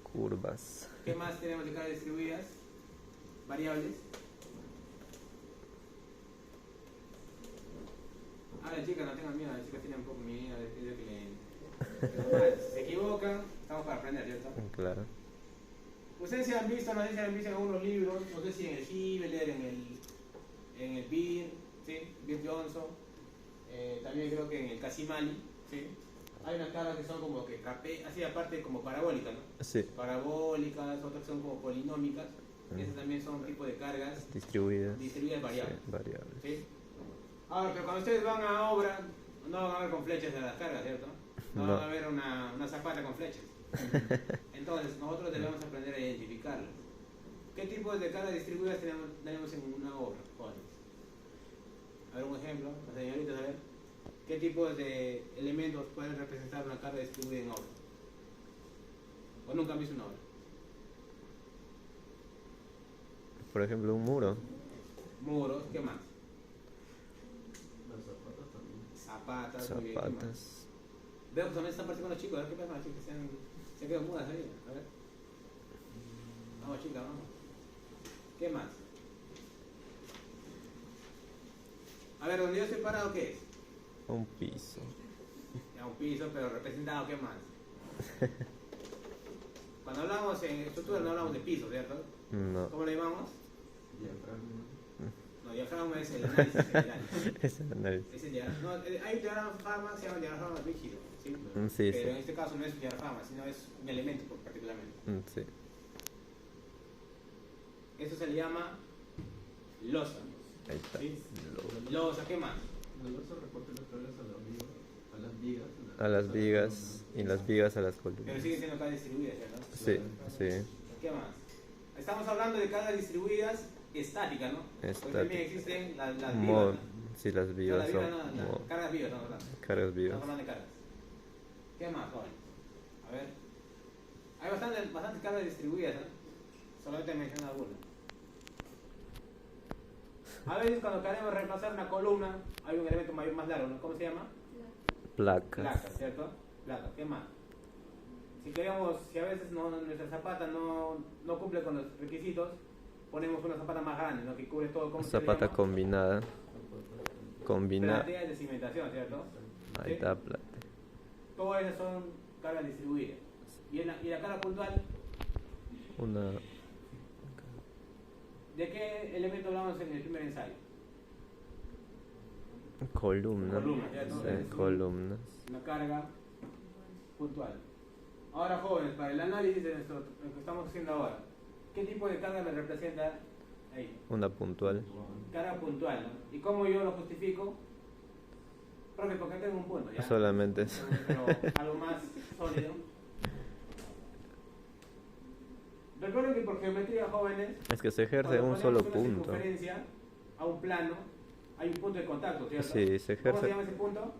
Speaker 2: curvas.
Speaker 1: ¿qué más tenemos de cargas distribuidas? Variables. Ahora, chicas, no tengan miedo, las chicas tienen un poco miedo de cliente. Normal, si se equivocan, estamos para aprender, ¿cierto?
Speaker 2: Claro.
Speaker 1: Ustedes se han visto, no sé si han visto en algunos libros, no sé si en el Hibbeler, en el Beer, ¿sí? Beer Johnson, también creo que en el Casimali, ¿sí? Hay unas cargas que son como que así aparte como parabólicas, ¿no?
Speaker 2: Sí.
Speaker 1: Parabólicas, otras que son como polinómicas, esas también son un tipo de cargas
Speaker 2: Distribuidas.
Speaker 1: distribuidas variables.
Speaker 2: Sí, variables.
Speaker 1: ¿Sí? Ahora, pero cuando ustedes van a obra, no van a ver con flechas de las cargas, ¿cierto? No,
Speaker 2: No.
Speaker 1: van a ver una zapata con flechas. Entonces, nosotros debemos aprender a identificarlas. ¿Qué tipos de cargas distribuidas tenemos en una obra, jóvenes? A ver, un ejemplo, las señoritas, a ver. ¿Qué tipos de elementos pueden representar una carga distribuida en obra? ¿O nunca han visto una obra?
Speaker 2: Por ejemplo, un muro.
Speaker 1: Muros, ¿qué más? Zapatas, muy bien, ¿qué más?
Speaker 2: Zapatas.
Speaker 1: Veo que también están participando los chicos, a ver qué pasa, las chicas se quedan mudas ahí, a ver. Vamos chicas, vamos. ¿Qué más? A ver, donde yo estoy parado, ¿qué es?
Speaker 2: Un piso.
Speaker 1: Ya, un piso, pero representado, ¿qué más? Cuando hablamos en estructura no hablamos de piso, ¿cierto?
Speaker 2: No.
Speaker 1: ¿Cómo le llamamos?
Speaker 3: Diafragma.
Speaker 1: No, diafragma es el análisis general.
Speaker 2: Es el análisis.
Speaker 1: Es el diafragma. No, hay diafragma que se llama diafragma rígido, ¿sí?
Speaker 2: Sí,
Speaker 1: Pero en
Speaker 2: sí.
Speaker 1: este caso no es diafragma, sino es un elemento particularmente.
Speaker 2: Sí.
Speaker 1: Eso se le llama losa.
Speaker 2: Ahí está.
Speaker 1: ¿Sí? Losa, ¿qué más?
Speaker 3: El oso reporta las cargas a las vigas.
Speaker 2: A las vigas y las vigas a las columnas.
Speaker 1: Pero siguen siendo cargas distribuidas, ¿no?
Speaker 2: Sí, sí.
Speaker 1: ¿Qué más? Estamos hablando de cargas distribuidas estáticas, ¿no? Porque también existen las vivas,
Speaker 2: Mo-
Speaker 1: ¿no?
Speaker 2: Sí, las vivas
Speaker 1: Las
Speaker 2: son
Speaker 1: vivas, no,
Speaker 2: mo-
Speaker 1: cargas vivas, estamos hablando.
Speaker 2: cargas vivas.
Speaker 1: Estamos hablando de cargas. ¿Qué más, jóvenes? A ver. Hay bastantes cargas distribuidas, ¿no? Solamente menciono algunas. A veces cuando queremos reemplazar una columna, hay un elemento mayor más largo, ¿no? ¿Cómo se llama?
Speaker 2: Placas.
Speaker 1: Placa, ¿cierto? Placa, ¿qué más? Si a veces nuestra zapata no cumple con los requisitos, ponemos una zapata más grande, ¿no? Que cubre todo. ¿Cómo
Speaker 2: Zapata
Speaker 1: se llama?
Speaker 2: combinada. Combinada.
Speaker 1: Platea de cimentación, ¿cierto?
Speaker 2: Ahí
Speaker 1: ¿Sí?
Speaker 2: está plata.
Speaker 1: Todas esas son cargas distribuidas. Y la carga puntual,
Speaker 2: Una
Speaker 1: ¿de qué elemento hablamos en el primer ensayo?
Speaker 2: columna.
Speaker 1: Columna, ¿cierto?
Speaker 2: Sí,
Speaker 1: Es
Speaker 2: columnas.
Speaker 1: una carga puntual. Ahora, jóvenes, para el análisis de lo que estamos haciendo ahora, ¿qué tipo de carga me representa ahí?
Speaker 2: Una puntual.
Speaker 1: Carga puntual, ¿no? ¿Y cómo yo lo justifico? Profe, porque tengo un punto, ¿ya?
Speaker 2: Solamente eso.
Speaker 1: Pero algo más sólido. Recuerden que por geometría, jóvenes,
Speaker 2: Es que se ejerce
Speaker 1: cuando
Speaker 2: un solo
Speaker 1: ponemos una
Speaker 2: punto.
Speaker 1: circunferencia a un plano, hay un punto de contacto, ¿cierto?
Speaker 2: Sí, se
Speaker 1: ¿Cómo se
Speaker 2: ejerce.
Speaker 1: llama ese punto?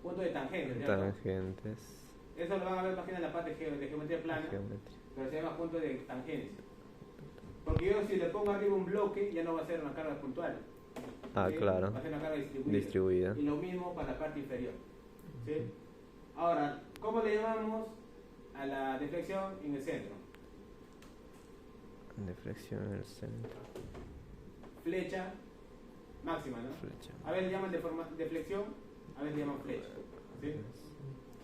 Speaker 1: Punto de tangente, ¿cierto?
Speaker 2: Tangentes.
Speaker 1: Eso lo van a ver más bien en la parte de geometría plana,
Speaker 2: Geometría.
Speaker 1: pero se llama punto de tangencia. Porque yo si le pongo arriba un bloque, ya no va a ser una carga puntual.
Speaker 2: Ah,
Speaker 1: ¿sí?
Speaker 2: claro.
Speaker 1: Va a ser una carga distribuida.
Speaker 2: Distribuida.
Speaker 1: Y lo mismo para la parte inferior. ¿Sí? Ahora, ¿cómo le llamamos a la deflexión en el centro?
Speaker 2: Deflexión en el centro.
Speaker 1: Flecha máxima, ¿no?
Speaker 2: Flecha.
Speaker 1: A veces le llaman deflexión, a veces le llaman flecha. ¿Sí?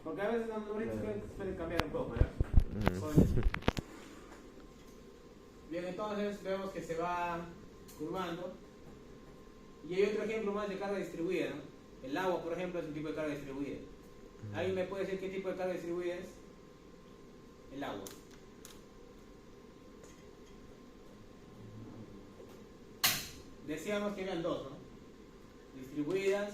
Speaker 1: Porque a veces los numeritos suelen cambiar un poco, ¿verdad? Bien, entonces vemos que se va curvando. Y hay otro ejemplo más de carga distribuida, ¿no? El agua, por ejemplo, es un tipo de carga distribuida. ¿Alguien me puede decir qué tipo de carga distribuida es? El agua. Decíamos que eran dos, ¿no? Distribuidas,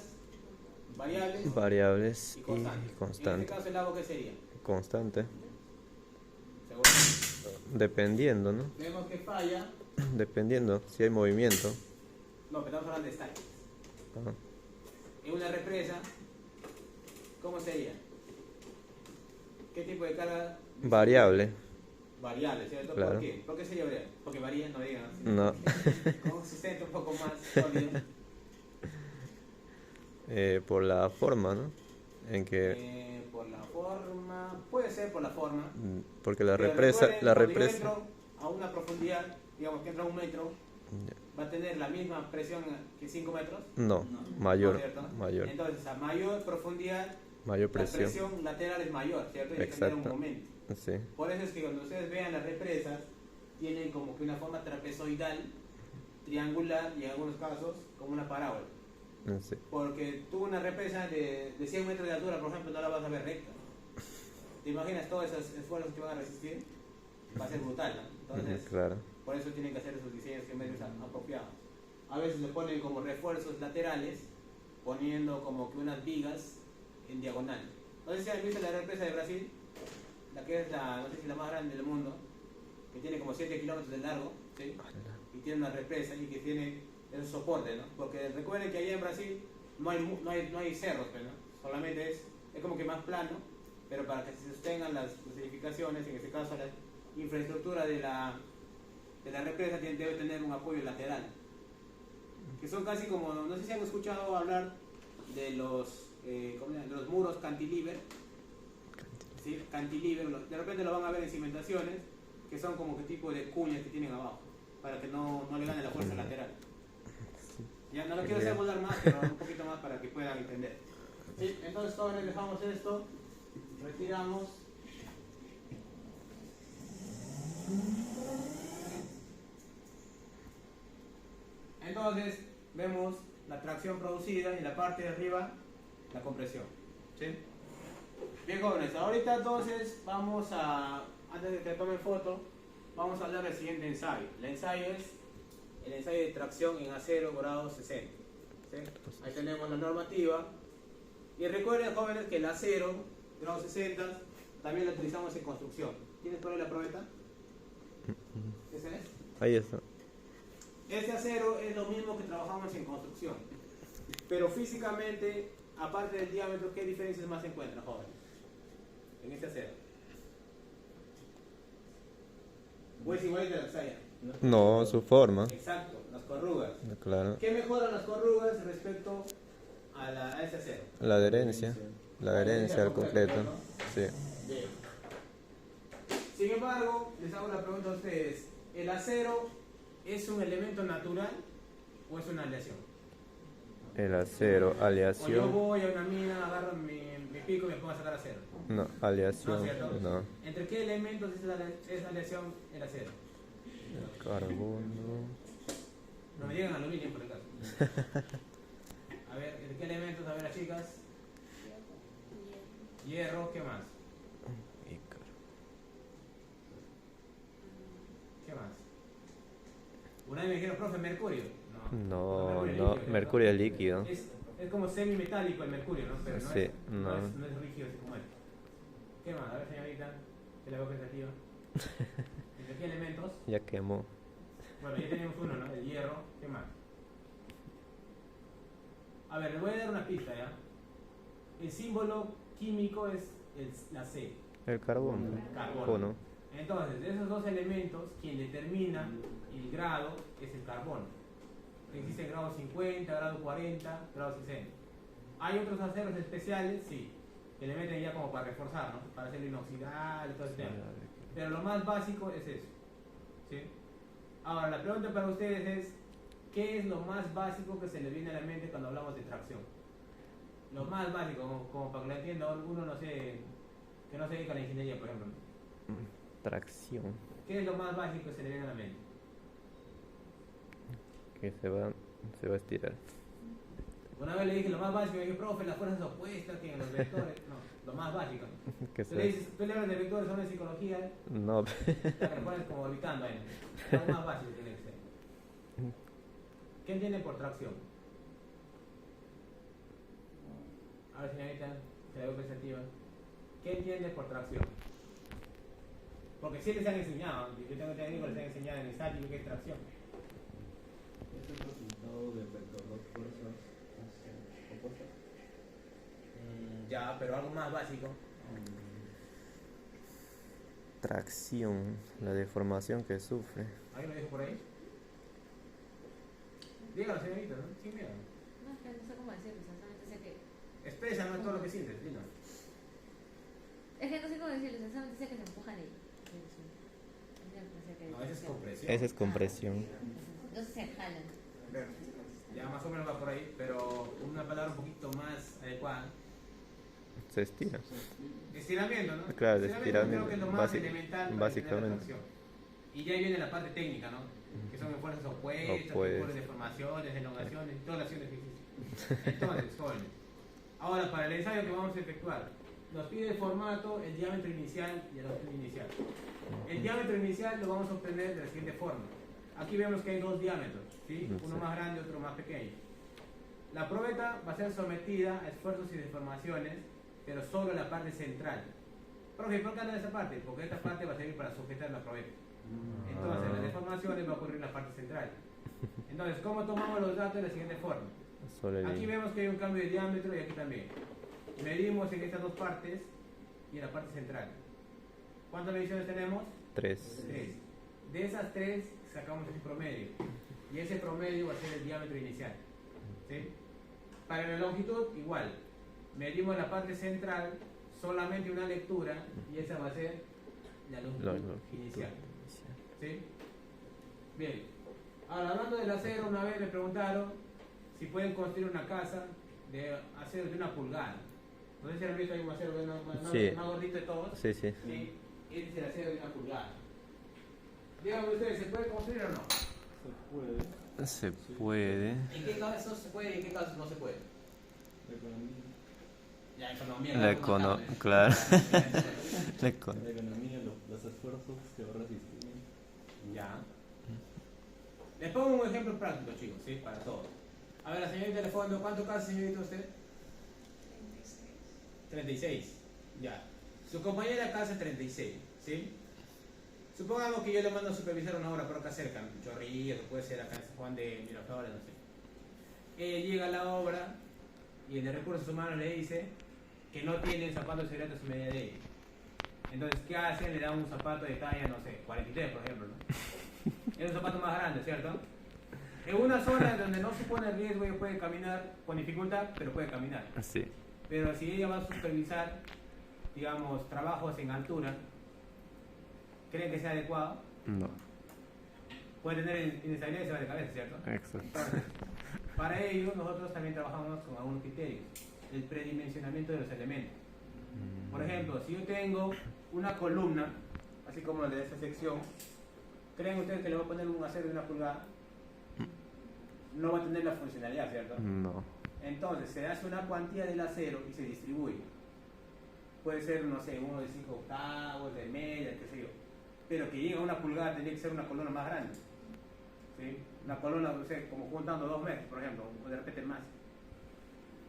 Speaker 1: variables
Speaker 2: Variables
Speaker 1: y
Speaker 2: y
Speaker 1: constantes. En este
Speaker 2: constantes.
Speaker 1: caso, ¿el agua qué sería?
Speaker 2: Constante.
Speaker 1: ¿Seguro?
Speaker 2: Dependiendo, ¿no?
Speaker 1: Vemos que falla.
Speaker 2: Dependiendo si hay movimiento.
Speaker 1: No, pero estamos hablando de estáticas.
Speaker 2: Ah,
Speaker 1: En una represa, ¿cómo sería? ¿Qué tipo de carga?
Speaker 2: Variable.
Speaker 1: Variable, ¿cierto?
Speaker 2: Claro.
Speaker 1: ¿Por qué? ¿Por qué sería variable? Porque varía, no digan. ¿sí?
Speaker 2: No.
Speaker 1: Con un sustento un poco más sólido.
Speaker 2: Por la forma, ¿no? En que.
Speaker 1: Por la forma, puede ser por la forma.
Speaker 2: Porque la
Speaker 1: Pero
Speaker 2: represa.
Speaker 1: recuerden,
Speaker 2: La
Speaker 1: cuando yo
Speaker 2: represa.
Speaker 1: entro a una profundidad, digamos que entra a 1 metro, va a tener la misma presión que 5 metros.
Speaker 2: No,
Speaker 1: ¿No,
Speaker 2: mayor.
Speaker 1: cierto?
Speaker 2: Mayor.
Speaker 1: Entonces, a mayor profundidad,
Speaker 2: Mayor
Speaker 1: la
Speaker 2: presión.
Speaker 1: presión lateral es mayor, ¿cierto? Y genera un
Speaker 2: Exacto.
Speaker 1: momento.
Speaker 2: Sí.
Speaker 1: Por eso es que cuando ustedes vean las represas, tienen como que una forma trapezoidal, triangular y en algunos casos como una parábola.
Speaker 2: Sí.
Speaker 1: Porque tú una represa de 100 metros de altura, por ejemplo, no la vas a ver recta. ¿Te imaginas todos esos esfuerzos que van a resistir? Va a ser brutal, ¿no? Entonces,
Speaker 2: Claro.
Speaker 1: por eso tienen que hacer esos diseños geométricos apropiados. A veces le ponen como refuerzos laterales, poniendo como que unas vigas en diagonal. No sé si han visto la represa de Brasil, la que es no sé si la más grande del mundo, que tiene como 7 kilómetros de largo, ¿sí? Y tiene una represa y que tiene esos soportes, ¿no? Porque recuerden que allá en Brasil no hay cerros, ¿no? Solamente es como que más plano, pero para que se sostengan las edificaciones, en este caso la infraestructura de la represa debe tener un apoyo lateral, que son casi como, no sé si han escuchado hablar de los muros cantilever, ¿sí? Cantilever, de repente lo van a ver en cimentaciones, que son como que tipo de cuñas que tienen abajo, para que no le gane la fuerza lateral. Ya no lo quiero hacer volar más, pero un poquito más para que puedan entender. Sí, entonces jóvenes dejamos esto, retiramos. Entonces vemos la tracción producida y en la parte de arriba la compresión. ¿Sí? Bien jóvenes, ahorita entonces vamos a, antes de que tomen foto, vamos a hablar del siguiente ensayo. El ensayo es el ensayo de tracción en acero grado 60. ¿Sí? Ahí tenemos la normativa. Y recuerden jóvenes que el acero grado 60 también lo utilizamos en construcción. ¿Tienes por ahí la probeta? ¿Ese es?
Speaker 2: Ahí está.
Speaker 1: Este acero es lo mismo que trabajamos en construcción. Pero físicamente, aparte del diámetro, ¿qué diferencias más se encuentran, jóvenes? En este acero. ¿O es igual de la Xaya?
Speaker 2: No, su forma.
Speaker 1: Exacto, las corrugas.
Speaker 2: Claro.
Speaker 1: ¿Qué mejoran las corrugas respecto a ese acero?
Speaker 2: La adherencia. La adherencia al concreto. Sí.
Speaker 1: Bien. Sin embargo, les hago la pregunta a ustedes. ¿El acero es un elemento natural o es una aleación?
Speaker 2: El acero,
Speaker 1: O yo
Speaker 2: aleación.
Speaker 1: voy a una mina, agarro mi pico y me pongo a sacar acero.
Speaker 2: No,
Speaker 1: ¿No
Speaker 2: aleación.
Speaker 1: es cierto?
Speaker 2: No.
Speaker 1: ¿Entre qué elementos es la aleación el acero?
Speaker 2: El carbono.
Speaker 1: No me digan aluminio por el caso. A ver, ¿entre qué elementos? A ver, las chicas. Hierro, ¿qué más? ¿Qué más? Una vez me dijeron, profe, mercurio.
Speaker 2: No,
Speaker 1: mercurio
Speaker 2: no,
Speaker 1: líquido,
Speaker 2: mercurio es líquido.
Speaker 1: Es como semimetálico el mercurio, ¿no? Pero no,
Speaker 2: Sí,
Speaker 1: es,
Speaker 2: no.
Speaker 1: no es rígido así como él. ¿Qué más? A ver, señorita, que la veo pensativa. ¿Entre qué elementos?
Speaker 2: Ya quemó.
Speaker 1: Bueno, ya tenemos uno, ¿no? El hierro. ¿Qué más? A ver, les voy a dar una pista, ¿ya? El símbolo químico es la C.
Speaker 2: El carbono.
Speaker 1: Carbono. Entonces, de esos dos elementos, quien determina el grado es el carbono. Existe el grado 50, grado 40, grado 60. ¿Hay otros aceros especiales? Sí. Que le meten ya como para reforzar, ¿no? Para hacerlo inoxidable y todo ese tema. Pero lo más básico es eso. ¿Sí? Ahora, la pregunta para ustedes es, ¿qué es lo más básico que se les viene a la mente cuando hablamos de tracción? Lo más básico, como para que lo entienda uno, no sé, que no se dedica a la ingeniería, por ejemplo.
Speaker 2: Tracción.
Speaker 1: ¿Qué es lo más básico que se le viene a la mente?
Speaker 2: Que se va a estirar.
Speaker 1: Una vez le dije lo más básico, me dije, profe, las fuerzas opuestas tienen los vectores. No, lo más básico.
Speaker 2: Que
Speaker 1: Tú le hablas de vectores, son de psicología, ¿eh?
Speaker 2: No.
Speaker 1: Ya que lo pones como orbitando ahí. Lo más básico tiene que ser. ¿Qué entienden por tracción? A ver, señorita, que la veo pensativa. ¿Qué entienden por tracción? Porque sí les han enseñado, yo tengo técnico, les han enseñado en estático qué es tracción.
Speaker 3: Es el resultado del vector de fuerzas opuestas.
Speaker 1: Ya, pero algo más básico.
Speaker 2: Tracción. La deformación que sufre.
Speaker 1: ¿Alguien lo dijo por ahí? Dígalo, señorita, ¿no? Sin miedo.
Speaker 6: No, es que no sé cómo decirlo, solamente sé que...
Speaker 1: Exprésame todo lo que sientes, dilo.
Speaker 6: Es que no sé cómo decirlo, solamente sé que se empujan y...
Speaker 1: No, esa es compresión.
Speaker 2: Esa es compresión.
Speaker 6: Entonces se jalan.
Speaker 1: Bueno, ya más o menos va por ahí, pero una palabra un poquito más adecuada.
Speaker 2: Se estira.
Speaker 1: Estiramiento, ¿no?
Speaker 2: Claro,
Speaker 1: Estiramiento creo que es lo más elemental para
Speaker 2: básicamente.
Speaker 1: entender la tracción. Y ya ahí viene la parte técnica, ¿no? Que son fuerzas opuestas, fuerzas de deformaciones, elongaciones, todas las acciones que existen. Entonces, jóvenes. Ahora, para el ensayo que vamos a efectuar, nos pide el formato, el diámetro inicial y el longitud inicial. El diámetro inicial lo vamos a obtener de la siguiente forma. Aquí vemos que hay dos diámetros, ¿sí? Uno más grande y otro más pequeño. La probeta va a ser sometida a esfuerzos y deformaciones, pero solo la parte central. Profe, ¿por qué habla de esa parte? Porque esta parte va a servir para sujetar la probeta. Entonces, las deformaciones va a ocurrir en la parte central. Entonces, ¿cómo tomamos los datos de la siguiente forma? Aquí vemos que hay un cambio de diámetro y aquí también. Medimos en estas dos partes y en la parte central. ¿Cuántas mediciones tenemos?
Speaker 2: 3.
Speaker 1: 3. De esas 3 sacamos un promedio. Y ese promedio va a ser el diámetro inicial. ¿Sí? Para la longitud, igual. Medimos la parte central, solamente una lectura, y esa va a ser la longitud inicial. ¿Sí? Bien. Ahora, hablando del acero, una vez me preguntaron si pueden construir una casa de acero de 1 pulgada. No sé si han visto, hay un acero
Speaker 2: Sí.
Speaker 1: más gordito de todos.
Speaker 2: Sí, sí.
Speaker 1: Sí, ese es el acero de 1 pulgada. Díganme ustedes, ¿se puede construir o no?
Speaker 2: Se puede.
Speaker 1: ¿En qué casos se puede y en qué casos no se puede? Ya, economía.
Speaker 2: La economía, claro. La economía.
Speaker 3: La economía, los esfuerzos que va a resistir.
Speaker 1: Ya. Les pongo un ejemplo práctico, chicos, ¿sí? Para todos. A ver, la señorita de fondo, ¿cuánto casa, señorita, usted? 36. Ya. Su compañera casa 36, ¿sí? Supongamos que yo le mando a supervisar una obra por acá cerca, en Chorrillos, puede ser acá en San Juan de Miraflores, no sé. Ella llega a la obra y el de recursos humanos le dice que no tiene zapatos de seguridad a su medida de ella. Entonces, ¿qué hacen? Le dan un zapato de talla, no sé, 43, por ejemplo, ¿no? Es un zapato más grande, ¿cierto? En una zona donde no se pone en riesgo, ella puede caminar con dificultad, pero puede caminar.
Speaker 2: Sí.
Speaker 1: Pero si ella va a supervisar, digamos, trabajos en altura, ¿creen que sea adecuado?
Speaker 2: No.
Speaker 1: Puede tener inestabilidad y se va de cabeza, ¿cierto?
Speaker 2: Exacto.
Speaker 1: Entonces, para ello, nosotros también trabajamos con algunos criterios. El predimensionamiento de los elementos. Por ejemplo, si yo tengo una columna, así como la de esta sección, ¿creen ustedes que le voy a poner un acero de 1 pulgada? No va a tener la funcionalidad, ¿cierto?
Speaker 2: No.
Speaker 1: Entonces, se hace una cuantía del acero y se distribuye. Puede ser, no sé, uno de 5 octavos, de media, qué sé yo. Pero que llegue a 1 pulgada tendría que ser una columna más grande. ¿Sí? Una columna, no sé, como juntando 2 metros, por ejemplo, o de repente más.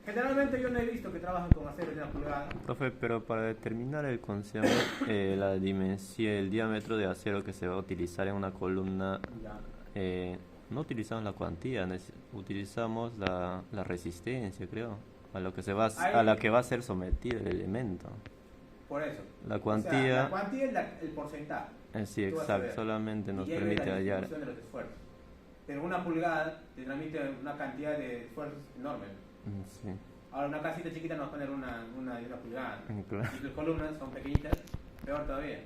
Speaker 1: Generalmente yo no he visto que trabajan con acero de 1 pulgada.
Speaker 2: Profe, pero para determinar el concepto, la dimensión, el diámetro de acero que se va a utilizar en una columna,
Speaker 1: Ya.
Speaker 2: no utilizamos la cuantía, utilizamos la resistencia, creo, a lo que se va a la que va a ser sometido el elemento.
Speaker 1: Por eso.
Speaker 2: La
Speaker 1: O sea,
Speaker 2: cuantía,
Speaker 1: la cuantía es el porcentaje.
Speaker 2: sí,
Speaker 1: Tú vas a ver.
Speaker 2: exacto, solamente nos
Speaker 1: Y lleve
Speaker 2: permite
Speaker 1: la
Speaker 2: hallar.
Speaker 1: distribución de los esfuerzos. Pero 1 pulgada te transmite una cantidad de esfuerzos enorme.
Speaker 2: Sí,
Speaker 1: Ahora una casita chiquita nos va a poner una de 1 pulgada.
Speaker 2: claro.
Speaker 1: Si tus columnas son pequeñitas, peor todavía.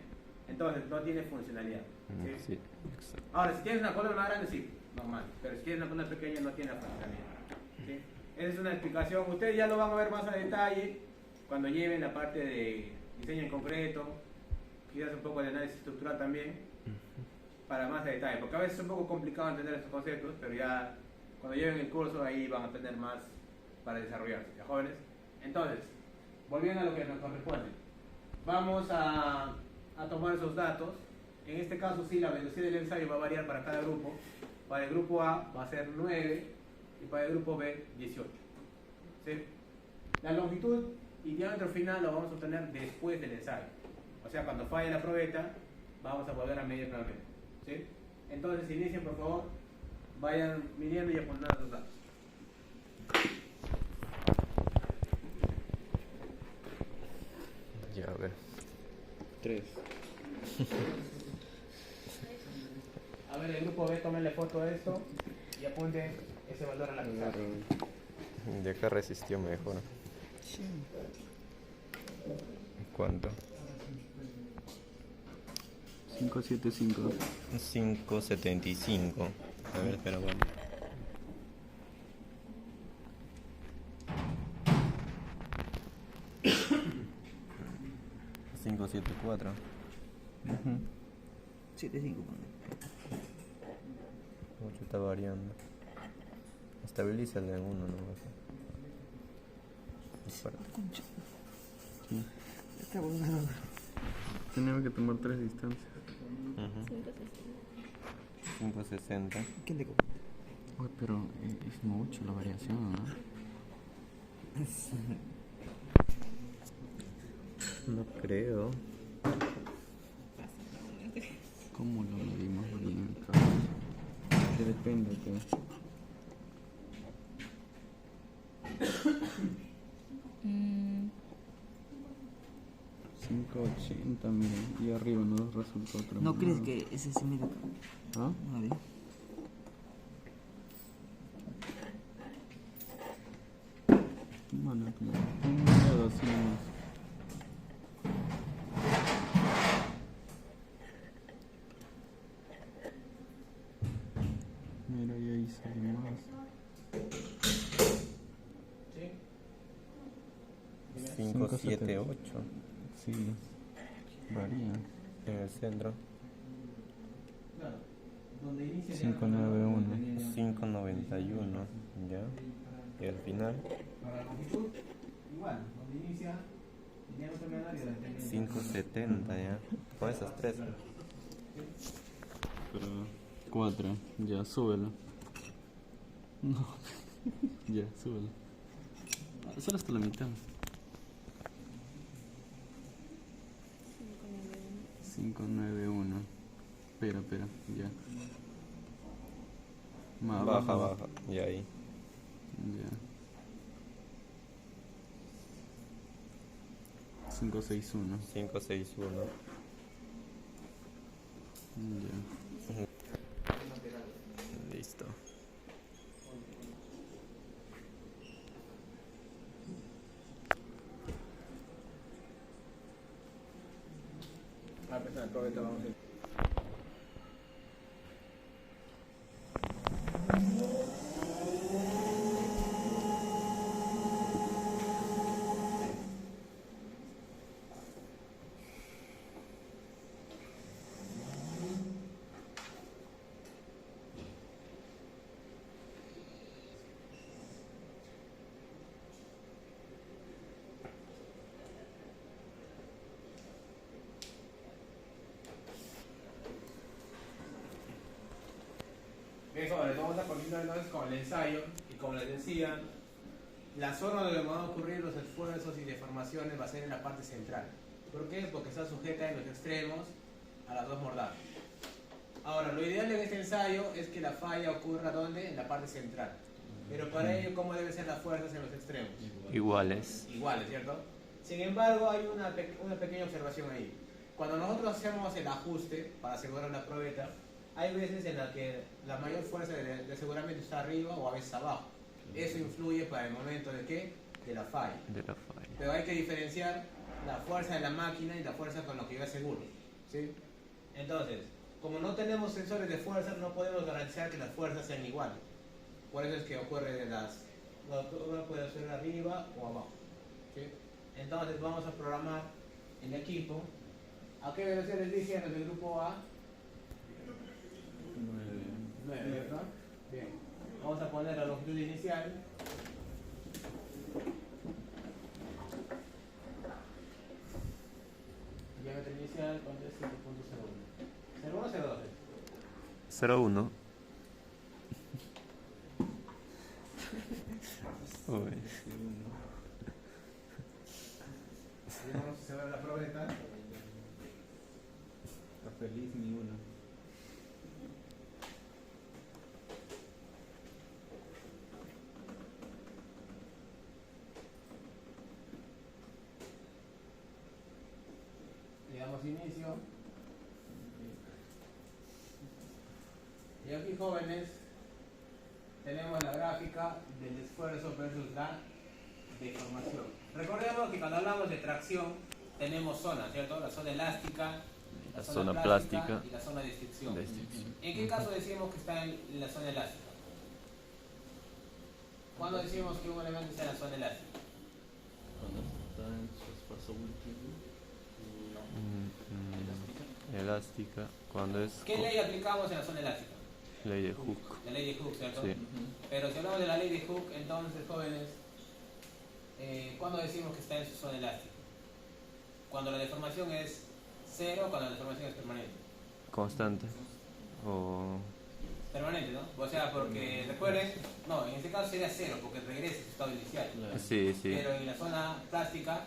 Speaker 1: Entonces no tiene funcionalidad. ¿sí?
Speaker 2: Sí, exacto.
Speaker 1: Ahora, si tienes una columna más grande, sí, normal. Pero si tienes una columna pequeña, no tiene funcionalidad. ¿sí? Esa es una explicación. Ustedes ya lo van a ver más a detalle cuando lleven la parte de diseño en concreto, quizás un poco de análisis estructural también, para más a detalle. Porque a veces es un poco complicado entender estos conceptos, pero ya cuando lleven el curso ahí van a tener más para desarrollarse, ¿ya, jóvenes? Entonces, volviendo a lo que nos corresponde, vamos a tomar esos datos. En este caso sí, la velocidad del ensayo va a variar para cada grupo. Para el grupo A va a ser 9 y para el grupo B 18. ¿sí? La longitud y diámetro final lo vamos a obtener después del ensayo. O sea, cuando falle la probeta, vamos a volver a medir nuevamente. ¿sí? Entonces, inicien por favor, vayan midiendo y apuntando los datos.
Speaker 2: Ya, a ver.
Speaker 3: 3.
Speaker 1: A ver, el grupo B, tómenle foto a esto y apunten ese valor a la pizarra.
Speaker 2: De acá resistió mejor.
Speaker 4: Sí.
Speaker 2: ¿Cuánto?
Speaker 3: 575.
Speaker 2: 5,75. A ver, espera, bueno. Cinco, siete, cuatro.
Speaker 4: 7.5.
Speaker 2: Mucho está variando. Estabilízalo en uno nomás. Fuerte.
Speaker 3: Sí.
Speaker 4: Está bueno.
Speaker 3: Tenemos que tomar 3 distancias.
Speaker 2: 560.
Speaker 4: ¿Quién te coge?
Speaker 3: Uy, pero es mucho la variación, ¿no?
Speaker 2: No creo.
Speaker 3: ¿Cómo lo medimos bien, cabrón? Que depende, que...
Speaker 6: Mm,
Speaker 3: 580, miren, y arriba nos resultó otro.
Speaker 4: ¿No crees que ese se mide?
Speaker 3: ¿Ah?
Speaker 4: A ver.
Speaker 3: Bueno, como un dedo así nomás. Mira, y ahí sale más.
Speaker 2: 5, 7, 8.
Speaker 3: Sí, varía.
Speaker 2: En el centro.
Speaker 1: Claro. Donde inicia
Speaker 3: 591.
Speaker 2: 591. Ya. Y al final.
Speaker 1: para la longitud, igual, donde inicia el diámetro menor y el anterior.
Speaker 2: 570 ya. Con esas tres.
Speaker 3: Pero 4, ya, súbelo. No, ya, súbelo. Solo hasta la mitad. 591. Espera, ya. Más
Speaker 2: Baja,
Speaker 3: abajo.
Speaker 2: baja. Y ahí.
Speaker 3: Ya. 561.
Speaker 2: 561.
Speaker 3: Ya.
Speaker 2: Listo.
Speaker 1: Va a empezar el probeta, vamos a ir. Bien, jóvenes, vamos a continuar entonces con el ensayo y como les decía, la zona donde van a ocurrir los esfuerzos y deformaciones va a ser en la parte central. ¿Por qué? Porque está sujeta en los extremos a las dos mordadas. Ahora, lo ideal en este ensayo es que la falla ocurra ¿dónde? En la parte central. Pero para ello, ¿cómo deben ser las fuerzas en los extremos?
Speaker 2: Iguales.
Speaker 1: Iguales, ¿cierto? Sin embargo, hay una pequeña observación ahí. Cuando nosotros hacemos el ajuste para asegurar la probeta, hay veces en las que la mayor fuerza de aseguramiento está arriba o a veces abajo. Eso influye para el momento de ¿qué? De la falla.
Speaker 2: De la falla.
Speaker 1: Pero hay que diferenciar la fuerza de la máquina y la fuerza con lo que yo aseguro. ¿Sí? Entonces, como no tenemos sensores de fuerza, no podemos garantizar que las fuerzas sean iguales. Por eso es que ocurre de uno puede ser arriba o abajo. ¿Sí? Entonces vamos a programar el equipo. ¿A qué velocidad les dije en el grupo A? 9, ¿verdad? Bien. Vamos a poner la longitud inicial. Diámetro inicial, ¿cuánto es? 7.01. ¿01 o 012?
Speaker 2: 01. Uy.
Speaker 1: Vamos a cerrar la probeta.
Speaker 3: Está feliz ni uno.
Speaker 1: Le damos inicio. Y aquí, jóvenes, tenemos la gráfica del esfuerzo versus la deformación. Recordemos que cuando hablamos de tracción tenemos zonas, ¿cierto? La zona elástica,
Speaker 2: La zona plástica
Speaker 1: y la zona de fricción.
Speaker 2: de fricción.
Speaker 1: ¿En qué caso decimos que está en la zona elástica? ¿Cuándo decimos que un elemento está en la zona elástica?
Speaker 3: Cuando está en su esfuerzo último.
Speaker 2: Elástica. Cuando es
Speaker 1: ¿Qué ley aplicamos en la zona elástica?
Speaker 2: ley de Hooke.
Speaker 1: La ley de Hooke, ¿cierto?
Speaker 2: Sí.
Speaker 1: Pero si hablamos de la ley de Hooke, entonces, jóvenes, ¿cuándo decimos que está en su zona elástica? Cuando la deformación es cero, cuando la deformación es permanente.
Speaker 2: Constante. O
Speaker 1: Permanente, ¿no? O sea, porque recuerden, no, en este caso sería cero, porque regresa a su estado inicial.
Speaker 2: sí, sí.
Speaker 1: Pero en la zona plástica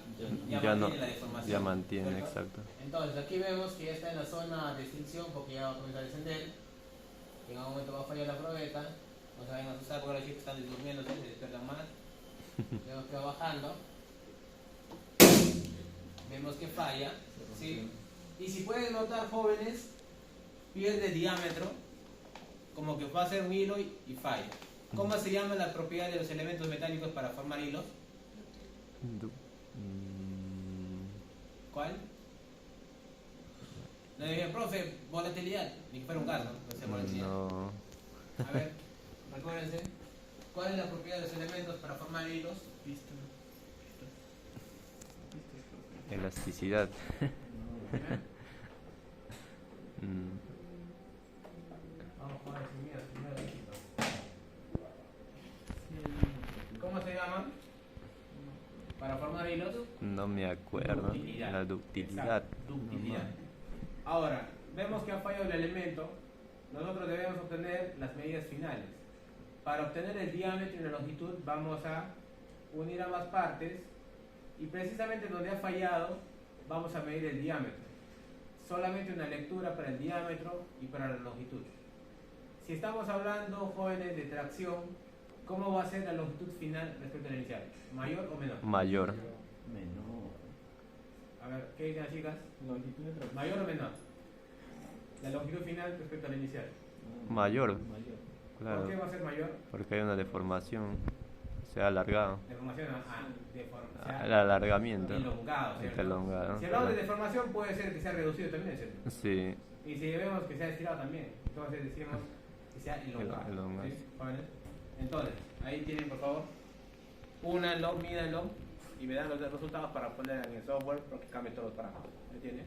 Speaker 1: ya
Speaker 2: Ya
Speaker 1: mantiene
Speaker 2: no.
Speaker 1: la deformación.
Speaker 2: Ya mantiene,
Speaker 1: ¿cierto?
Speaker 2: exacto.
Speaker 1: Entonces, aquí vemos que ya está en la zona de extinción porque ya va a comenzar a descender. En algún momento va a fallar la probeta. No se vayan a asustar porque ahora chicos están durmiéndose, se despiertan más. Vemos que va bajando. Vemos que falla. ¿Sí? Y si pueden notar, jóvenes, pierde diámetro, como que va a ser un hilo y falla. ¿Cómo se llama la propiedad de los elementos metálicos para formar hilos? ¿Cuál? Le dije, profe, volatilidad, ni que fuera un gas, ¿no? No sé, volatilidad.
Speaker 2: No.
Speaker 1: A ver, recuérdense, ¿cuál es la propiedad de los elementos para formar hilos?
Speaker 2: Elasticidad. Mm,
Speaker 1: Vamos con el primer dígito. ¿Cómo se llaman? Para formar hilos.
Speaker 2: no me acuerdo.
Speaker 1: Ductilidad.
Speaker 2: La ductilidad.
Speaker 1: Exacto, ductilidad. Ahora, vemos que ha fallado el elemento. Nosotros debemos obtener las medidas finales. Para obtener el diámetro y la longitud vamos a unir ambas partes y precisamente donde ha fallado vamos a medir el diámetro. Solamente una lectura para el diámetro y para la longitud. Si estamos hablando, jóvenes, de tracción, ¿cómo va a ser la longitud final respecto a la inicial? ¿Mayor o menor?
Speaker 2: Mayor.
Speaker 3: Menor.
Speaker 1: A ver, ¿qué dicen las chicas?
Speaker 3: Longitud de tracción.
Speaker 1: ¿Mayor o menor? La longitud final respecto a la inicial.
Speaker 2: Mayor.
Speaker 3: Mayor.
Speaker 2: Claro.
Speaker 1: ¿Por qué va a ser mayor?
Speaker 2: Porque hay una deformación. Se ha alargado.
Speaker 1: Deformación,
Speaker 2: El alargamiento.
Speaker 1: elongado, ¿cierto?
Speaker 2: Elongado,
Speaker 1: Si hablamos de
Speaker 2: claro.
Speaker 1: deformación, puede ser que sea reducido también, ¿cierto?
Speaker 2: Sí.
Speaker 1: Y si vemos que sea estirado también, entonces decimos que sea elongado.
Speaker 2: Elongado.
Speaker 1: ¿Sí, jóvenes? Entonces, ahí tienen, por favor, únanlo, mídanlo y me dan los resultados para poner en el software porque cambie todo para abajo. ¿Me entienden?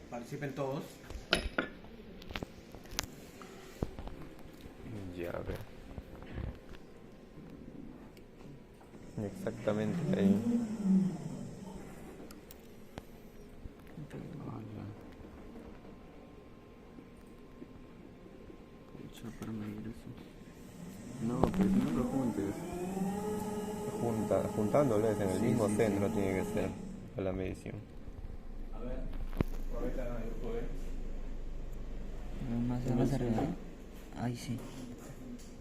Speaker 1: Participen todos.
Speaker 2: Ya, a ver. Exactamente ahí.
Speaker 3: Ah, ya. Pucha, para medir eso. No, pues no lo juntes.
Speaker 2: Juntándoles en el
Speaker 3: Sí,
Speaker 2: mismo
Speaker 3: sí,
Speaker 2: centro
Speaker 3: sí.
Speaker 2: tiene que ser para la medición.
Speaker 1: A ver, aprovecha YouTube.
Speaker 4: Más arriba. Ahí sí.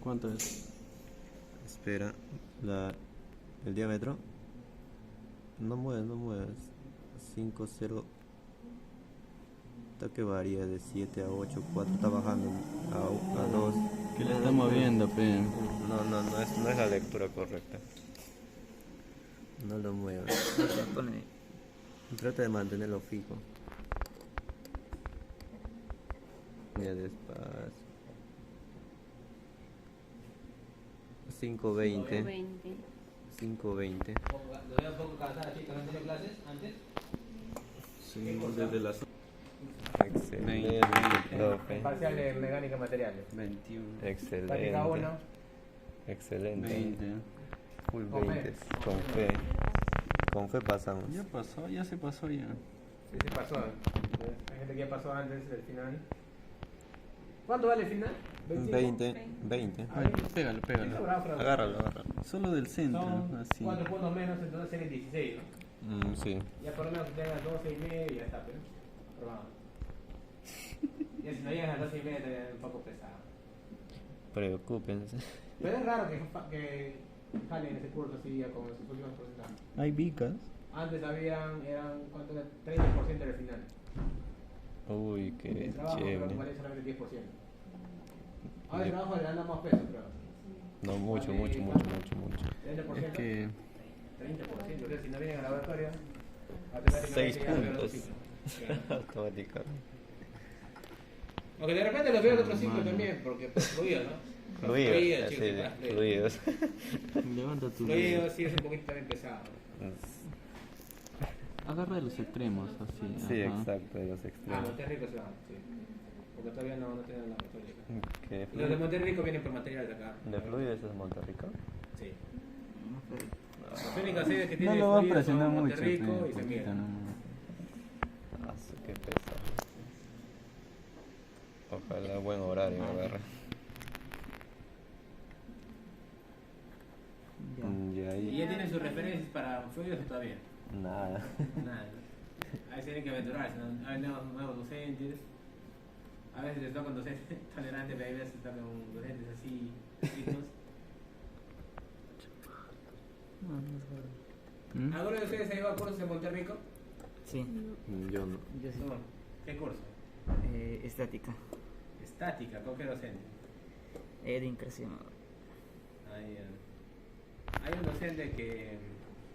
Speaker 3: ¿Cuánto es?
Speaker 2: Espera, el diámetro. No mueves. 5, 0. Está que varía de 7 a 8, 4 está bajando a 2.
Speaker 3: Que le está moviendo, pe.
Speaker 2: No es la lectura correcta. No lo muevas.
Speaker 4: Se pone.
Speaker 2: Trata de mantenerlo fijo. Ya despacio. 5:20.
Speaker 5: 20.
Speaker 2: 5:20.
Speaker 1: ¿Lo veo un poco cansada, chicas? ¿Han tenido clases antes?
Speaker 3: Sí, desde las
Speaker 2: Excelente,
Speaker 3: 20.
Speaker 2: profe.
Speaker 1: Parcial de mecánica materiales.
Speaker 3: 21.
Speaker 2: Excelente.
Speaker 1: Práctica 1.
Speaker 2: Excelente.
Speaker 3: 20.
Speaker 2: Full
Speaker 1: Con fe.
Speaker 2: 20. Con fe. Con fe pasamos.
Speaker 3: Ya pasó, ya se pasó ya.
Speaker 1: Sí, se pasó. Hay gente que ya pasó antes del final. ¿Cuánto vale el final? 25.
Speaker 2: 20.
Speaker 1: A ver.
Speaker 3: Pégalo,
Speaker 1: Sí,
Speaker 3: pégalo.
Speaker 1: bravo.
Speaker 2: Agárralo.
Speaker 3: Solo del centro,
Speaker 1: Son
Speaker 3: así.
Speaker 1: 4 puntos menos, entonces serían 16, ¿no?
Speaker 2: Sí.
Speaker 1: Ya por lo menos que tengas 12 y medio y ya está, pero probado. Ya si no llegas a 12 y medio te es un poco pesado.
Speaker 2: Preocúpense.
Speaker 1: Pero es raro que jalen ese curso así ya con sus últimos porcentajes.
Speaker 3: Hay vicas.
Speaker 1: Antes eran, ¿cuánto era? 30% del final.
Speaker 2: Uy, qué
Speaker 1: El trabajo creo que
Speaker 2: chévere.
Speaker 1: valía solamente 10%. Ahora el trabajo le anda más peso, creo.
Speaker 2: No, mucho.
Speaker 1: 30%.
Speaker 3: Es que
Speaker 1: 30%, o sea, si no vienen al laboratorio, automáticamente
Speaker 2: 6
Speaker 1: ya veo los
Speaker 2: puntos.
Speaker 1: ciclos. Sí.
Speaker 2: Automáticamente.
Speaker 1: Aunque de repente los veo en otros ciclos también, porque pues, fluidos, ¿no?
Speaker 2: Fluidos,
Speaker 1: chicos,
Speaker 2: así,
Speaker 1: más
Speaker 2: fluidos.
Speaker 3: levanta tu
Speaker 1: Fluidos sí es un poquito también pesado.
Speaker 3: Agarra de los extremos, así.
Speaker 2: Sí,
Speaker 3: ajá.
Speaker 2: exacto, de los
Speaker 1: Ah,
Speaker 2: extremos.
Speaker 1: Monterrico se va, sí. Porque todavía no tienen laboratorio.
Speaker 2: ¿Qué
Speaker 1: Los de Monterrico vienen por materiales de acá.
Speaker 2: ¿De fluidos es Monterrico?
Speaker 1: Sí. Las únicas sedes que
Speaker 3: No
Speaker 1: tienen
Speaker 3: lo va a
Speaker 1: fluidos son
Speaker 3: presionar mucho,
Speaker 1: Monterrico
Speaker 3: pe,
Speaker 1: y San
Speaker 3: poquito
Speaker 1: Miguel.
Speaker 3: nomás.
Speaker 2: Ah, qué pesado. Ojalá buen horario agarre.
Speaker 4: Ya.
Speaker 1: ¿Y ya tienen sus referencias para fluidos o todavía?
Speaker 2: Nada.
Speaker 1: Nada. Ahí se tienen que aventurarse, ¿no? Hay nuevos docentes. A veces les tocan docentes tolerantes, pero hay veces les tocan docentes así, fijos.
Speaker 3: ¿Mm?
Speaker 1: ¿Alguno de ustedes ha ido a cursos en Monterrico?
Speaker 4: Sí,
Speaker 2: Yo no.
Speaker 4: yo sí.
Speaker 1: No. ¿Qué curso?
Speaker 4: Estática.
Speaker 1: Estática, ¿con qué docente?
Speaker 4: Edwin Crescimo.
Speaker 1: Hay un docente que.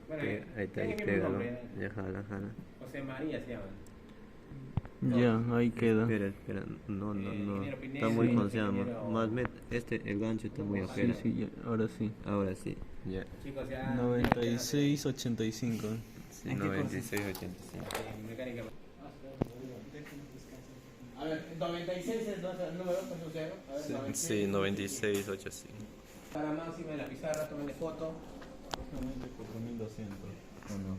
Speaker 1: Bueno,
Speaker 2: Ahí está,
Speaker 1: tiene
Speaker 2: ahí
Speaker 1: el mismo
Speaker 2: pégalo.
Speaker 1: nombre,
Speaker 2: Ya jala.
Speaker 1: José María se llama.
Speaker 3: Ya, ahí queda.
Speaker 2: Espera, no,
Speaker 1: ingeniero Pineda,
Speaker 2: está muy,
Speaker 1: sí,
Speaker 2: ¿cómo se llama?
Speaker 1: ingeniero-
Speaker 2: Más el gancho está muy
Speaker 3: Sí,
Speaker 2: afuera.
Speaker 3: sí, ya, ahora sí.
Speaker 2: Ahora sí, ya.
Speaker 1: Chicos, ya.
Speaker 3: 96.85.
Speaker 2: Sí,
Speaker 1: ¿En qué
Speaker 2: 96.85.
Speaker 1: Mecánica. A ver, 96 es el número, pues un cero. A ver, 96.
Speaker 2: Sí, 96.85.
Speaker 1: Para máxima en la pizarra, tomen foto.
Speaker 3: 4.200. ¿O no?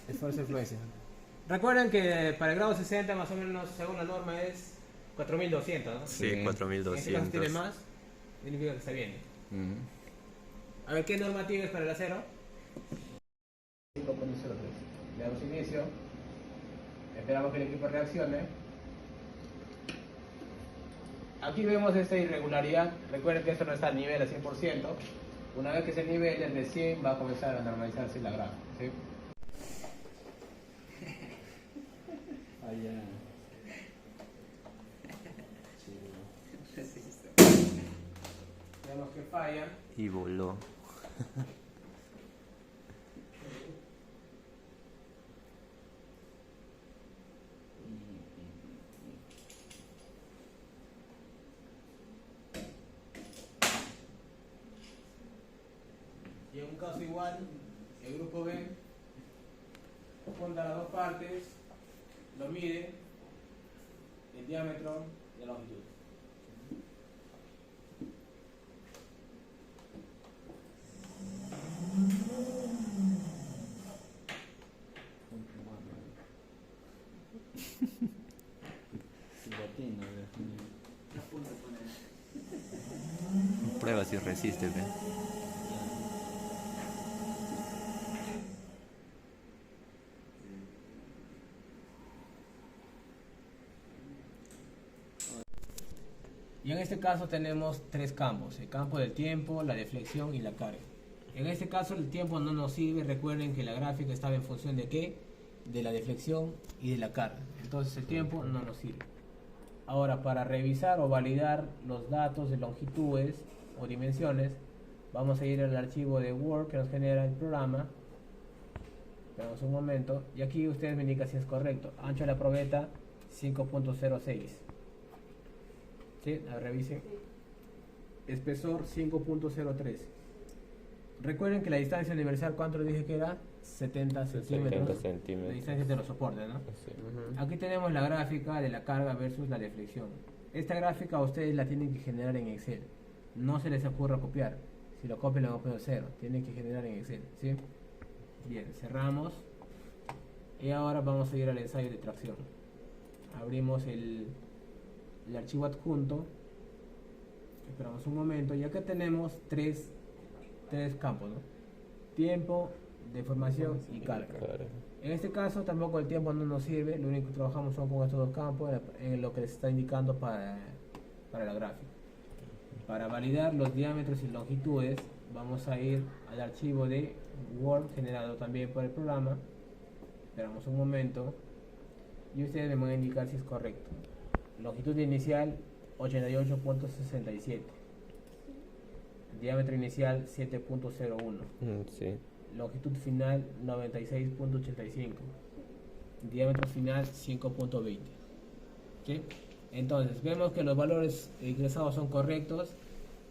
Speaker 1: Esfuerzo e influencia. Recuerden que para el grado 60 más o menos según la norma es 4200, ¿no?
Speaker 2: Sí,
Speaker 3: Sí.
Speaker 1: En este caso tiene
Speaker 2: 4.200.
Speaker 1: más, significa que está bien.
Speaker 3: Mm.
Speaker 1: A ver, ¿qué norma tienes para el acero? 5.03. Le damos inicio. Esperamos que el equipo reaccione. Aquí vemos esta irregularidad. Recuerden que esto no está al nivel al 100%. Una vez que se nivele, recién va a comenzar a normalizarse la gráfica, ¿sí?
Speaker 3: Allá.
Speaker 1: Vemos que falla.
Speaker 2: Y voló.
Speaker 1: Y en un caso igual, el grupo B junta las dos partes, lo mide, el diámetro y la longitud.
Speaker 2: Prueba si resiste, ve.
Speaker 1: Y en este caso tenemos tres campos, el campo del tiempo, la deflexión y la carga. En este caso el tiempo no nos sirve, recuerden que la gráfica estaba en función de qué, de la deflexión y de la carga. Entonces el tiempo no nos sirve. Ahora, para revisar o validar los datos de longitudes o dimensiones, vamos a ir al archivo de Word que nos genera el programa. Esperamos un momento. Y aquí ustedes me indican si es correcto. Ancho de la probeta 5.06. ¿Sí? A ver, revisen. Espesor 5.03. Recuerden que la distancia universal, ¿cuánto les dije que era? 70 centímetros.
Speaker 2: 70 centímetros.
Speaker 1: La distancia de los soportes, ¿no?
Speaker 2: Sí.
Speaker 1: Aquí tenemos la gráfica de la carga versus la deflexión. Esta gráfica ustedes la tienen que generar en Excel. No se les ocurra copiar. Si lo copian, le vamos a poner 0. Tienen que generar en Excel, ¿sí? Bien, cerramos. Y ahora vamos a ir al ensayo de tracción. Abrimos el archivo adjunto. Esperamos un momento. Y acá tenemos tres campos, ¿no? Tiempo, deformación y carga.
Speaker 2: Claro.
Speaker 1: En este caso tampoco el tiempo no nos sirve, lo único que trabajamos son con estos dos campos en lo que se está indicando para la gráfica. Para validar los diámetros y longitudes vamos a ir al archivo de Word generado también por el programa. Esperamos un momento y ustedes me van a indicar si es correcto. Longitud inicial 88.67, diámetro inicial 7.01,
Speaker 2: Sí.
Speaker 1: longitud final 96.85, diámetro final 5.20. ¿Sí? Entonces vemos que los valores ingresados son correctos,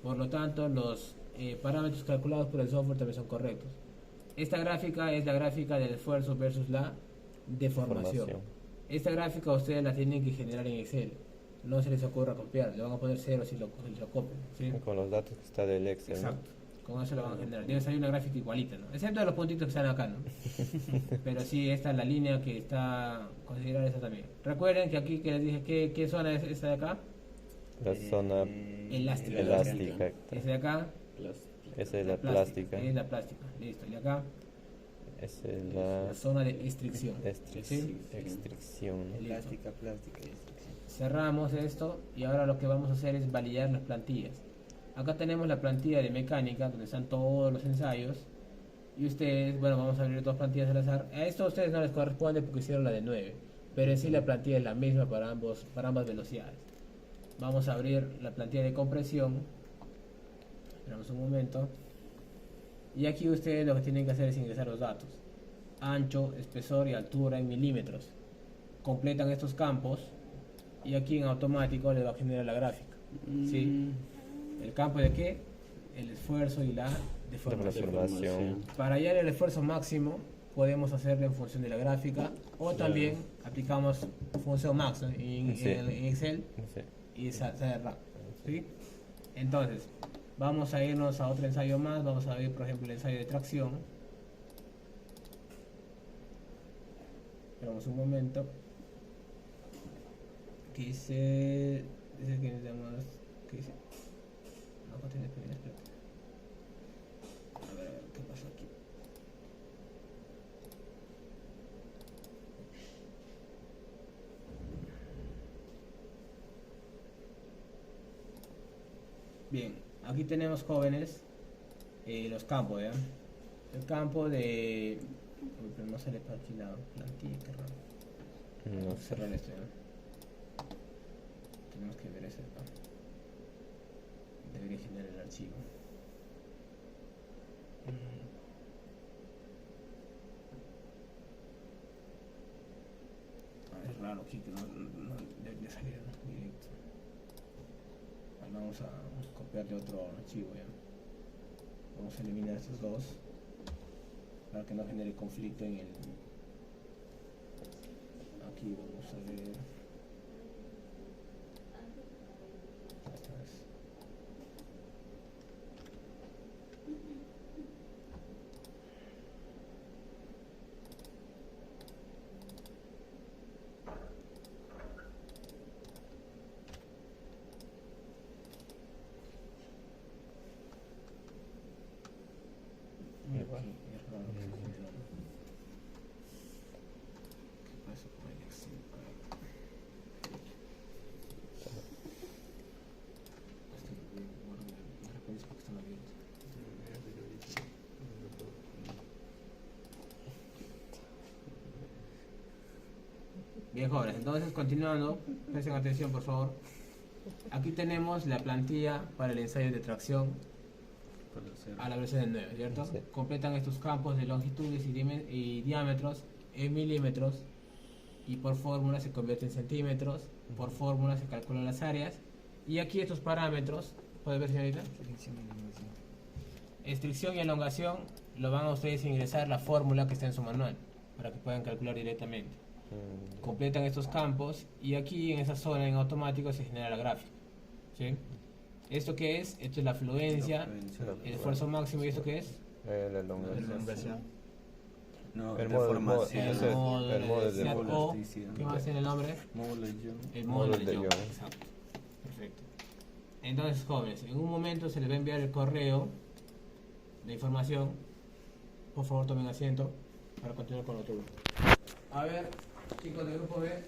Speaker 1: por lo tanto los parámetros calculados por el software también son correctos. Esta gráfica es la gráfica del esfuerzo versus la deformación. Esta gráfica ustedes la tienen que generar en Excel. No se les ocurra copiar, le van a poner 0 si lo copian, ¿sí?
Speaker 2: Con los datos que está del Excel. ¿no?
Speaker 1: Exacto, con eso lo van a generar. Debe salir una gráfica igualita, ¿no? Excepto los puntitos que están acá, ¿no? Pero sí, esta es la línea que está considerada esa también. Recuerden que aquí que les dije, ¿qué zona es esta de acá?
Speaker 2: La zona
Speaker 1: Elástica.
Speaker 2: elástica.
Speaker 1: Esta de acá,
Speaker 2: Esa es la plástica.
Speaker 1: Es la plástica, listo. Y acá,
Speaker 2: Esa es
Speaker 1: la zona de estricción. ¿Sí?
Speaker 2: Extracción.
Speaker 1: Listo. Cerramos esto y ahora lo que vamos a hacer es validar las plantillas. Acá tenemos la plantilla de mecánica donde están todos los ensayos y ustedes, bueno, vamos a abrir dos plantillas al azar. A esto a ustedes no les corresponde porque hicieron la de 9, pero en sí la plantilla es la misma para ambas velocidades. Vamos a abrir la plantilla de compresión. Esperamos un momento. Y aquí ustedes lo que tienen que hacer es ingresar los datos: ancho, espesor y altura en milímetros. completan estos campos y aquí en automático le va a generar la gráfica. ¿Sí? ¿El campo de qué? El esfuerzo y la deformación.
Speaker 2: Deformación.
Speaker 1: Para hallar el esfuerzo máximo podemos hacerlo en función de la gráfica o también aplicamos función max, ¿no? en
Speaker 2: Sí.
Speaker 1: en Excel
Speaker 2: Sí.
Speaker 1: y cerrar. ¿Sí? Entonces, vamos a irnos a otro ensayo más. Vamos a ver, por ejemplo, el ensayo de tracción. Esperamos un momento. Que dice que necesitamos. ¿Qué dice? No, no tiene espérate. A ver, ¿qué pasó aquí? Bien, aquí tenemos, jóvenes, los campos, ¿ya? El campo de... Uy, pero no sale para aquí la plantilla, qué raro.
Speaker 2: No
Speaker 1: Vamos a
Speaker 2: sé.
Speaker 1: cerrar esto, ¿ya? Tenemos que ver ese campo. Debería generar el archivo. Es raro aquí que no debería salir directo. Ahora vamos a copiar de otro archivo, ¿ya? Vamos a eliminar estos dos para que no genere conflicto en el... Aquí vamos a ver... Esta es...
Speaker 2: Igual.
Speaker 1: Aquí es raro que se genere. ¿Qué pasa con el Excel? Bien, jóvenes, entonces continuando, presten atención por favor. Aquí tenemos la plantilla para el ensayo de tracción a la versión del 9, ¿cierto?
Speaker 2: Sí.
Speaker 1: Completan estos campos de longitudes y diámetros en milímetros y por fórmula se convierte en centímetros, por fórmula se calculan las áreas y aquí estos parámetros, ¿puede ver, señorita? Estricción y elongación lo van a ustedes ingresar la fórmula que está en su manual para que puedan calcular directamente. Completan estos campos y aquí en esa zona en automático se genera la gráfica, ¿sí? ¿Esto qué es? Esto es la afluencia, el esfuerzo máximo. ¿Y esto qué es?
Speaker 2: La elongación.
Speaker 3: No,
Speaker 2: El
Speaker 3: deformación.
Speaker 2: ese es
Speaker 1: módulo
Speaker 2: el módulo de
Speaker 1: Young.
Speaker 3: Young.
Speaker 1: O, ¿qué más tiene el nombre?
Speaker 3: Módulo de Young.
Speaker 1: El módulo de Young.
Speaker 2: Young.
Speaker 1: Exacto. Perfecto. Entonces, jóvenes, en un momento se les va a enviar el correo de información. Por favor, tomen asiento para continuar con lo tuyo. A ver, chicos del grupo B.